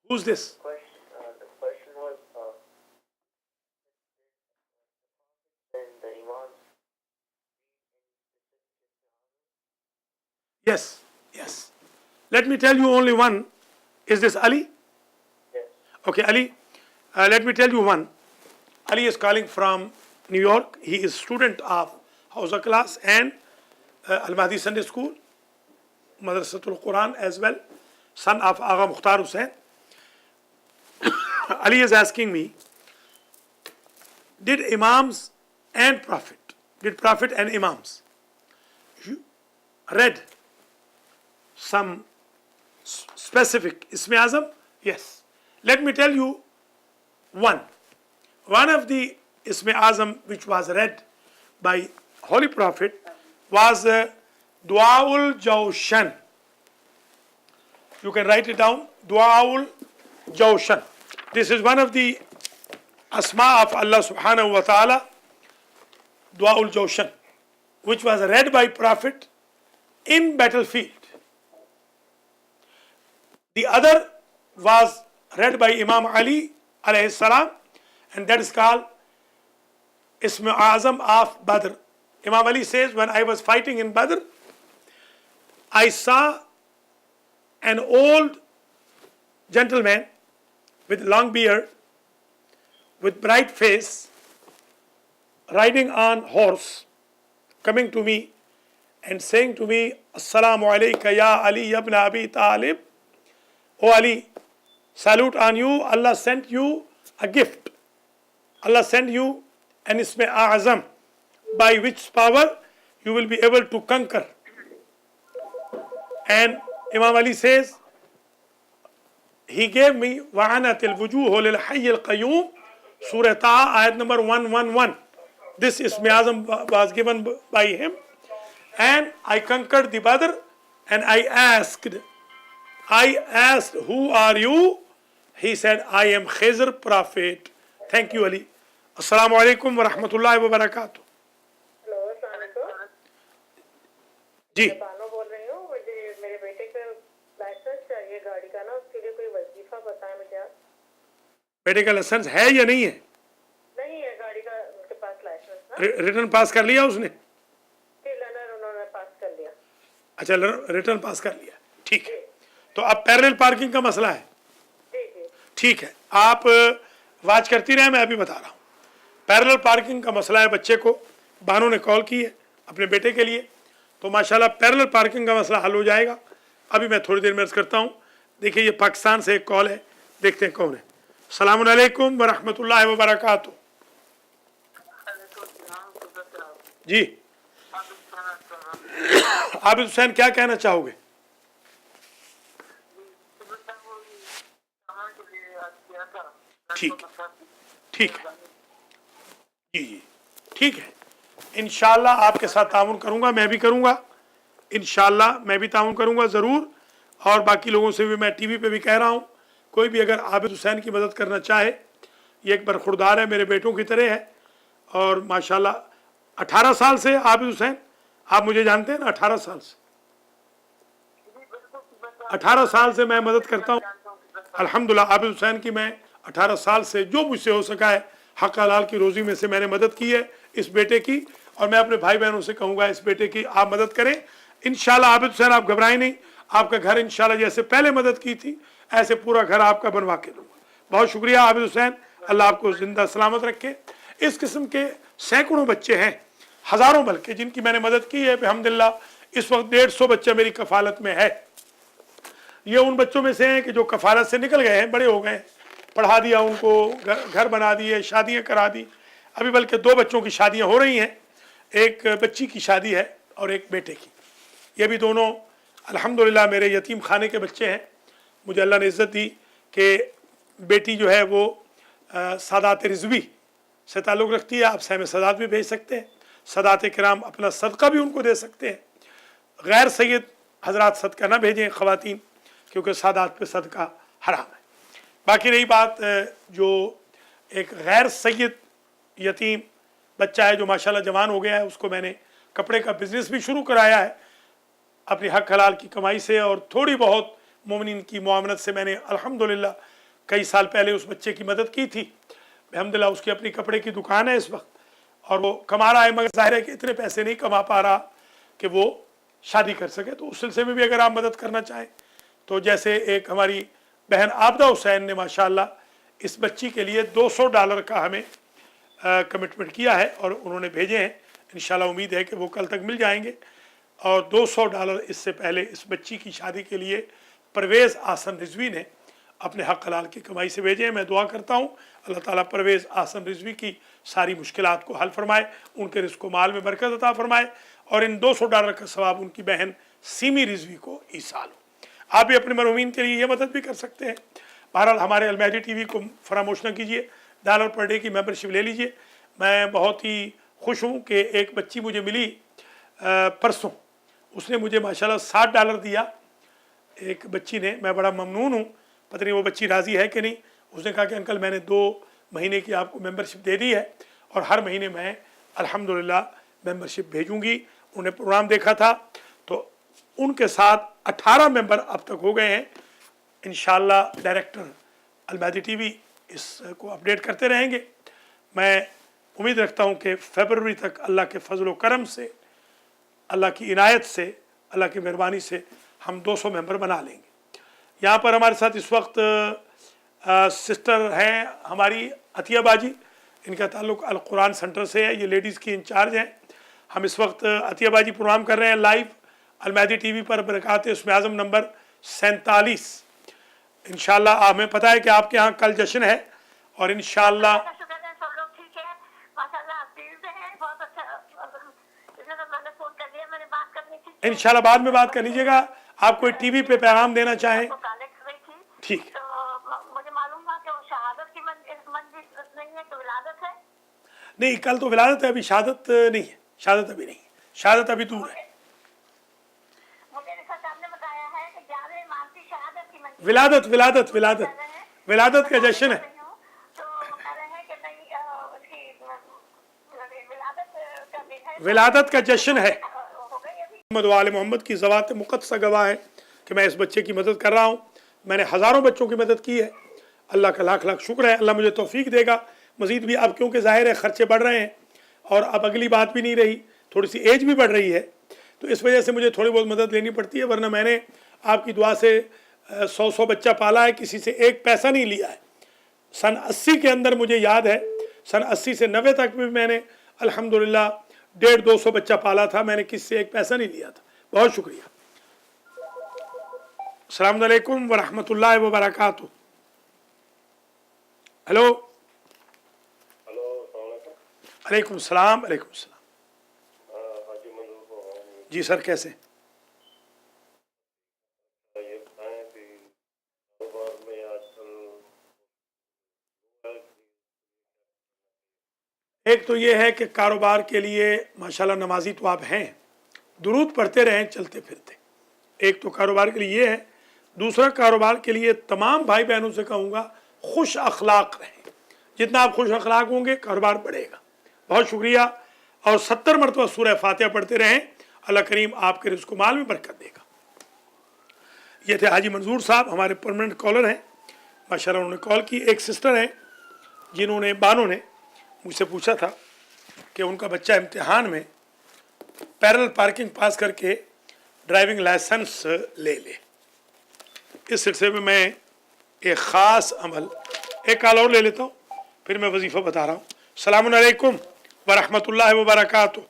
Who's this? The question was, the imams. Yes, yes. Let me tell you only one. Is this Ali? Yes. Okay, Ali. Let me tell you one. Ali is calling from New York. He is student of Hausa class and Al-Mahdi Sunday School, Madrasatul Quran as well, son of Agha Mukhtar Hussain. Ali is asking me, did Imams and Prophet, did Prophet and Imams read some specific Ism Azam? Yes. Let me tell you one. One of the Ism Azam which was read by Holy Prophet was Du'aul Jawshan. You can write it down, Du'aul Jawshan. This is one of the Asma of Allah subhanahu wa ta'ala, Du'aul Jawshan, which was read by Prophet in battlefield. The other was read by Imam Ali alayhi salam, and that is called Ism Azam of Badr. Imam Ali says, when I was fighting in Badr, I saw an old gentleman with long beard, with bright face, riding on horse, coming to me and saying to me, Assalamu alayka ya Ali ibn Abi Talib. O Ali, salute on you. Allah sent you a gift. Allah sent you an Ism Azam by which power you will be able to conquer. And Imam Ali says, he gave me وَعَنَتِ الْوُجُوهُ لِلْحَيِّ الْقَيُّومِ Surah Taha, ayat number 111. This Ism Azam was given by him. And I conquered the Badr, and I asked, who are you? He said, I am Khizr Prophet. Thank you, Ali. Assalamu alaikum wa rahmatullahi wa barakatuh. Hello, अस्सलाम वालेकुम। जी, मैं बानो बोल रही हूँ। मुझे मेरे बेटे का लाइसेंस चाहिए गाड़ी का ना, उसके लिए कोई वजीफा बताएं मुझे आप। बेटे का लाइसेंस है या नहीं है? नहीं है गाड़ी का उनके पास लाइसेंस ना। रिटर्न पास कर लिया उसने? लर्नर उन्होंने पास कर लिया। अच्छा, रिटर्न पास कर लिया, ठीक है। तो अब पैरेलल पार्किंग का मसला है। जी जी। ठीक है, आप वाच करती रहे, मैं अभी बता रहा हूँ। पैरेलल पार्किंग का मसला है, बच्चे को बहनों ने कॉल की है अपने बेटे के लिए, तो माशाल्लाह पैरेलल पार्किंग का मसला हल हो जाएगा। अभी मैं थोड़ी देर में अर्ज़ करता हूँ। देखिए, ये पाकिस्तान से एक कॉल है, देखते हैं कौन है। अस्सलामु अलैकुम व रहमतुल्लाहि व बरकातुहू। जी, आबिद हुसैन, क्या कहना चाहोगे? ٹھیک ٹھیک ہے جی جی ٹھیک ہے انشاءاللہ آپ کے ساتھ تعاون کروں گا، میں بھی کروں گا انشاءاللہ، میں بھی تعاون کروں گا ضرور، اور باقی لوگوں سے بھی میں ٹی وی پہ بھی کہہ رہا ہوں، کوئی بھی اگر عابد حسین کی مدد کرنا چاہے، یہ ایک برخوردار ہے، میرے بیٹوں کی طرح ہے، اور ماشاءاللہ 18 سال سے عابد حسین آپ مجھے جانتے ہیں نا، 18 سال سے 18 سال سے میں مدد کرتا ہوں الحمدللہ۔ عابد حسین کی میں 18 سال سے جو مجھ سے ہو سکا ہے حق حلال کی روزی میں سے میں نے مدد کی ہے اس بیٹے کی، اور میں اپنے بھائی بہنوں سے کہوں گا اس بیٹے کی آپ مدد کریں انشاءاللہ۔ عابد حسین آپ گھبرائیں نہیں، آپ کا گھر انشاءاللہ جیسے پہلے مدد کی تھی ایسے پورا گھر آپ کا بنوا کے دوں گا۔ بہت شکریہ عابد حسین، اللہ آپ کو زندہ سلامت رکھے۔ اس قسم کے سینکڑوں بچے ہیں، ہزاروں بلکہ، جن کی میں نے مدد کی ہے الحمدللہ۔ اس وقت 150 بچہ میری کفالت میں ہے۔ یہ ان بچوں میں سے ہیں کہ جو کفالت سے نکل گئے ہیں، بڑے ہو گئے ہیں، پڑھا دیا ان کو، گھر بنا دیے، شادیاں کرا دی، ابھی بلکہ 2 بچوں کی شادیاں ہو رہی ہیں، ایک بچی کی شادی ہے اور ایک بیٹے کی، یہ بھی دونوں الحمدللہ میرے یتیم خانے کے بچے ہیں۔ مجھے اللہ نے عزت دی کہ بیٹی جو ہے وہ سادات رضوی سے تعلق رکھتی ہے، آپ سہم سادات بھی بھیج سکتے ہیں، سادات کرام اپنا صدقہ بھی ان کو دے سکتے ہیں۔ غیر سید حضرات صدقہ نہ بھیجیں خواتین، کیونکہ سادات پہ صدقہ حرام ہے۔ باقی رہی بات جو ایک غیر سید یتیم بچہ ہے جو ماشاءاللہ جوان ہو گیا ہے، اس کو میں نے کپڑے کا بزنس بھی شروع کرایا ہے اپنی حق حلال کی کمائی سے، اور تھوڑی بہت مومنین کی معاونت سے میں نے الحمدللہ کئی سال پہلے اس بچے کی مدد کی تھی۔ الحمدللہ اس کی اپنی کپڑے کی دکان ہے اس وقت، اور وہ کما رہا ہے، مگر ظاہر ہے کہ اتنے پیسے نہیں کما پا رہا کہ وہ شادی کر سکے۔ تو اس سلسلے میں بھی اگر آپ مدد کرنا چاہیں تو جیسے ایک ہماری بہن عابدہ حسین نے ماشاءاللہ اس بچی کے لیے $200 کا ہمیں کمٹمنٹ کیا ہے اور انہوں نے بھیجے ہیں، انشاءاللہ امید ہے کہ وہ کل تک مل جائیں گے۔ اور $200 اس سے پہلے اس بچی کی شادی کے لیے پرویز آسن رضوی نے اپنے حق حلال کی کمائی سے بھیجے ہیں۔ میں دعا کرتا ہوں اللہ تعالیٰ پرویز آسن رضوی کی ساری مشکلات کو حل فرمائے، ان کے رزق و مال میں برکت عطا فرمائے، اور ان $200 کا ثواب ان کی بہن سیمی رضوی کو ایصال ہو۔ آپ بھی اپنے مرحومین کے لیے یہ مدد بھی کر سکتے ہیں۔ بہرحال ہمارے المہدی ٹی وی کو فراموش نہ کیجیے، $1 پر ڈے کی ممبرشپ لے لیجیے۔ میں بہت ہی خوش ہوں کہ ایک بچی مجھے ملی پرسوں، اس نے مجھے ماشاءاللہ $60 دیا، ایک بچی نے، میں بڑا ممنون ہوں، پتہ نہیں وہ بچی راضی ہے کہ نہیں۔ اس نے کہا کہ انکل میں نے 2 مہینے کی آپ کو ممبرشپ دے دی ہے، اور ہر مہینے میں الحمدللہ ممبرشپ بھیجوں گی۔ انہوں نے پروگرام دیکھا تھا تو ان کے ساتھ 18 ممبر اب تک ہو گئے ہیں۔ انشاءاللہ ڈائریکٹر المہدی ٹی وی اس کو اپڈیٹ کرتے رہیں گے۔ میں امید رکھتا ہوں کہ فیبروری تک اللہ کے فضل و کرم سے، اللہ کی عنایت سے، اللہ کی مہربانی سے ہم 200 ممبر بنا لیں گے۔ یہاں پر ہمارے ساتھ اس وقت سسٹر ہیں ہماری عطیہ باجی، ان کا تعلق القرآن سینٹر سے ہے، یہ لیڈیز کی انچارج ہیں۔ ہم اس وقت عطیہ باجی پروگرام کر رہے ہیں لائیو المہدی ٹی وی پر، برکات اسم اعظم نمبر 47۔ انشاءاللہ ہمیں پتہ ہے کہ آپ کے ہاں کل جشن ہے، اور انشاءاللہ انشاءاللہ بعد میں بات کر لیجیے گا۔ آپ کوئی ٹی وی پہ پیغام دینا چاہیں؟ ٹھیک، مجھے معلوم ہوا کہ وہ شہادت کی منزل نہیں ہے، تو ولادت ہے؟ نہیں، کل تو ولادت ہے، ابھی شہادت نہیں ہے، شہادت ابھی نہیں ہے، شہادت ابھی دور ہے۔ ولادت کا جشن ہے، ولادت کا جشن ہے۔ محمد و آل محمد کی ذوات مقدسہ گواہ ہے کہ میں اس بچے کی مدد کر رہا ہوں۔ میں نے ہزاروں بچوں کی مدد کی ہے، اللہ کا لاکھ لاکھ شکر ہے۔ اللہ مجھے توفیق دے گا مزید بھی، اب کیونکہ ظاہر ہے خرچے بڑھ رہے ہیں، اور اب اگلی بات بھی نہیں رہی، تھوڑی سی ایج بھی بڑھ رہی ہے، تو اس وجہ سے مجھے تھوڑی بہت مدد لینی پڑتی ہے، ورنہ میں نے آپ کی دعا سے 100 بچہ پالا ہے، کسی سے ایک پیسہ نہیں لیا ہے۔ سن 80 کے اندر مجھے یاد ہے، سن 80 سے 90 تک بھی میں نے الحمدللہ 150-200 بچہ پالا تھا، میں نے کسی سے ایک پیسہ نہیں لیا تھا۔ بہت شکریہ۔ السلام علیکم ورحمۃ اللہ وبرکاتہ۔ ہلو، ہلو، السلام علیکم۔ علیکم السلام۔ علیکم السلام۔ حاجی منظور جی سر، کیسے؟ یہ بتائیں کہ کاروبار میں آج کل एक तो ये है कि कारोबार के लिए माशाल्लाह नमाजी तो आप हैं, दुरूद पढ़ते रहें चलते फिरते। एक तो कारोबार के लिए ये है। दूसरा, कारोबार के लिए तमाम भाई बहनों से कहूँगा खुश अखलाक रहें। जितना आप खुश अखलाक होंगे कारोबार बढ़ेगा। बहुत शुक्रिया। और 70 मरतबा सूरह फातिहा पढ़ते रहें, अल्लाह करीम आपके रिज़्क़ माल में बरकत देगा। ये थे हाजी मंजूर साहब, हमारे परमानेंट कॉलर हैं माशाल्लाह। उन्होंने कॉल की। एक सिस्टर हैं जिन्होंने, बानो ने मुझसे पूछा था कि उनका बच्चा इम्तिहान में पैरेलल पार्किंग पास करके ड्राइविंग लाइसेंस ले ले। इस सिलसिले में मैं एक ख़ास अमल, एक कॉल और ले लेता हूँ, फिर मैं वजीफ़ा बता रहा हूँ। अस्सलामु अलैकुम व रहमतुल्लाहि व बरकातुहू।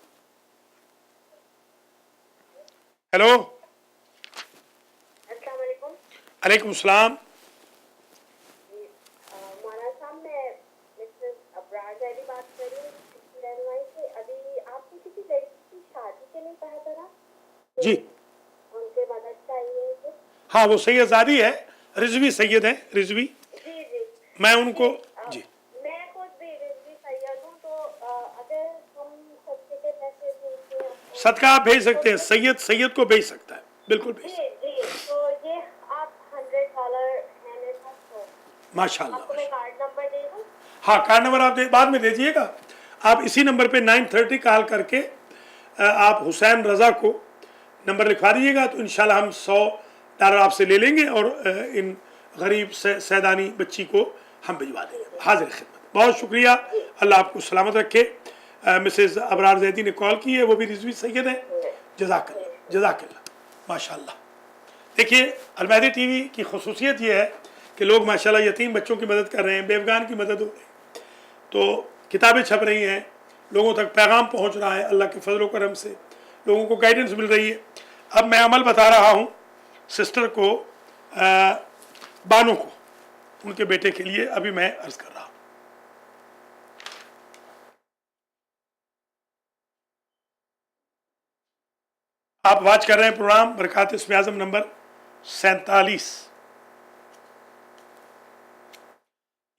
हेलो, अस्सलाम वालेकुम। अलैकुम सलाम। मौलाना साहब, मैं मिसेस अबरार ज़ैदी बात कर रही हूँ रहनुमाई से। अभी आपने किसी लड़की की शादी के लिए कहा था ना? जी उनसे मदद चाहिए थी। हाँ, वो सैयदादी है, रिजवी सैयद हैं, रिजवी। जी जी, मैं उनको जी मैं खुद भी रिजवी सैयद हूँ। तो अगर हम सदके के पैसे भेजते हैं, सदका आप भेज सकते हैं, सैयद सैयद को भेज सकता है, बिल्कुल भेज सकता जी जी, तो ये आप $100 है मेरे पास। तो आपको माशाल्लाह। मैं कार्ड नंबर दे दूँ? हाँ, कार्ड नंबर आप बाद में दे दीजिएगा। आप इसी नंबर पे 930 कॉल करके आप हुसैन रज़ा को नंबर लिखवा दीजिएगा, तो इंशाल्लाह हम $100 आपसे ले लेंगे और इन गरीब सैदानी बच्ची को हम भिजवा देंगे। हाजिर खिदमत, बहुत शुक्रिया। अल्लाह आपको सलामत रखे। मिसेज़ अबरार ज़ैदी ने कॉल की है, वो भी रिजवी सैयद है। जज़ाकल्लाह जज़ाकल्लाह माशाल्लाह। देखिए, अलमहदी टीवी की खसूसियत ये है कि लोग माशाल्लाह यतीम बच्चों की मदद कर रहे हैं, बेवगान की मदद हो रही है, तो किताबें छप रही हैं, लोगों तक पैगाम पहुंच रहा है, अल्लाह के फजल करम से लोगों को गाइडेंस मिल रही है। अब मैं अमल बता रहा हूँ सिस्टर को, बानो को, उनके बेटे के लिए अभी मैं अर्ज़ कर रहा हूँ। आप वाच कर रहे हैं प्रोग्राम बरकात इस्म आज़म नंबर 47।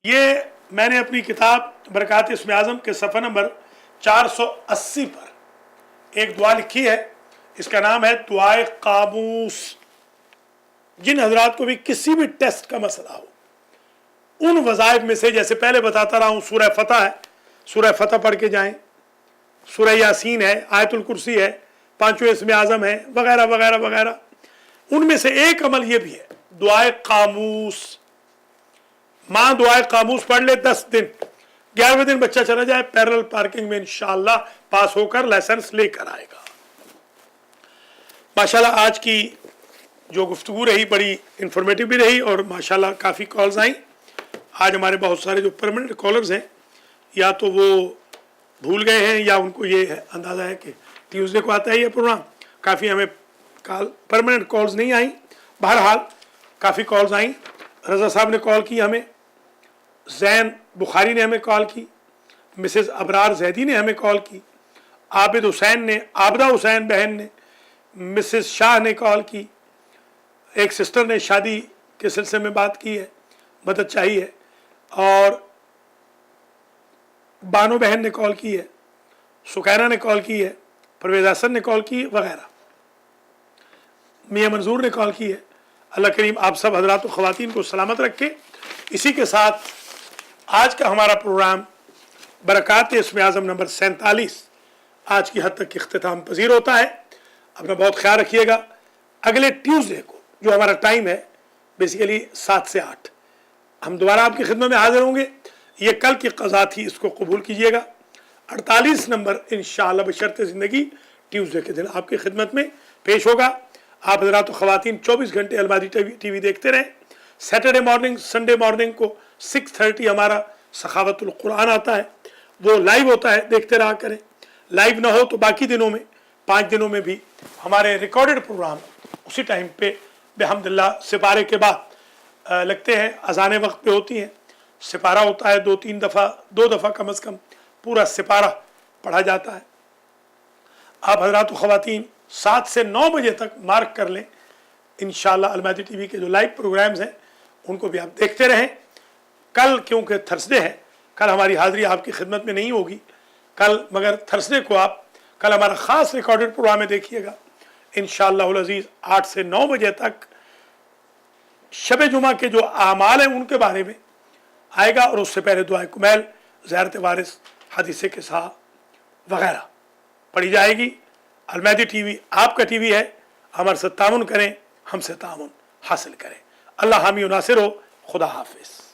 ये मैंने अपनी किताब बरकात इस्म आज़म के सफ़ा नंबर 480 पर एक दुआ लिखी है। इसका नाम है दुआए काबूस। जिन हजरात को भी किसी भी टेस्ट का मसला हो, उन वज़ाइफ में से, जैसे पहले बताता रहा हूँ, सूरह फतह है, सूरह फतह पढ़ के जाएं, सूरह यासीन है, आयतुल कुर्सी है, पांचों इस्म आज़म है, वगैरह वगैरह वगैरह। उनमें से एक अमल ये भी है, दुआए कामूस। माँ दुआए कामूस पढ़ ले 10 दिन, 11वें दिन बच्चा चला जाए पैरेलल पार्किंग में, इंशाअल्लाह पास होकर लाइसेंस लेकर आएगा। माशाल्लाह आज की जो गुफ्तगू रही बड़ी इंफॉर्मेटिव भी रही और माशाल्लाह काफ़ी कॉल्स आई। आज हमारे बहुत सारे जो परमानेंट कॉलर्स हैं, या तो वो भूल गए हैं या उनको ये अंदाज़ा है कि ट्यूसडे को आता है ये प्रोग्राम। काफ़ी हमें परमानेंट कॉल्स नहीं आई, बहरहाल काफ़ी कॉल्स आई। रज़ा साहब ने कॉल की हमें, जैन बुखारी ने हमें कॉल की, मिसेज़ अबरार ज़ैदी ने हमें कॉल की, आबिद हुसैन ने, आबदा हुसैन बहन ने, मिसेज़ शाह ने कॉल की, एक सिस्टर ने शादी के सिलसिले में बात की है, मदद चाहिए, और बानो बहन ने कॉल की है, सुकैना ने कॉल की है, परवेज़ हसन ने कॉल की, वगैरह। मियाँ मंजूर ने कॉल की है। अल्लाह करीम आप सब हजरात व ख़वातीन को सलामत रखे। इसी के साथ आज का हमारा प्रोग्राम बरकात इस्म आज़म नंबर 47 आज की हद तक इख्तिताम पजीर होता है। अपना बहुत ख्याल रखिएगा। अगले ट्यूसडे को जो हमारा टाइम है बेसिकली 7 से 8 हम दोबारा आपकी खिदमत में हाजिर होंगे। ये कल की क़ज़ा थी, इसको कबूल कीजिएगा। 48 नंबर इंशाअल्लाह बशर्ते ज़िंदगी ट्यूसडे के दिन आपकी खिदमत में पेश होगा। आप हज़रात व ख़वातीन 24 घंटे अलमारी टीवी देखते रहें। सैटरडे मॉर्निंग, संडे मॉर्निंग को 6:30 हमारा सखावतुल कुरान आता है, वो लाइव होता है, देखते रहा करें। लाइव ना हो तो बाकी दिनों में, 5 दिनों में भी हमारे रिकॉर्डेड प्रोग्राम उसी टाइम पे बेहम्दुलिल्लाह सिपारे के बाद लगते हैं, अजाने वक्त पे होती हैं। सिपारा होता है 2 दफ़ा कम अज़ कम पूरा सिपारा पढ़ा जाता है। आप हज़रात व ख़वातीन 7 से 9 बजे तक मार्क कर लें। इंशाअल्लाह अलमादी टीवी के जो लाइव प्रोग्राम्स हैं उनको भी आप देखते रहें। कल क्योंकि थर्सडे है, कल हमारी हाज़िरी आपकी खिदमत में नहीं होगी, कल मगर थर्सडे को आप कल हमारा ख़ास रिकॉर्डेड प्रोग्राम में देखिएगा इंशाअल्लाहुल अज़ीज़ 8 से 9 बजे तक शब जुमा के जो आमाल हैं उनके बारे में आएगा और उससे पहले दुआ कुमैल, ज़ियारत वारिस, हदीस किस्सा वगैरह पढ़ी जाएगी। अलमहदी टीवी आपका टीवी है, हमारे साथ तामुन करें, हमसे तामुन हासिल करें। अल्लाह हामी नासिर हो। खुदा हाफिज़।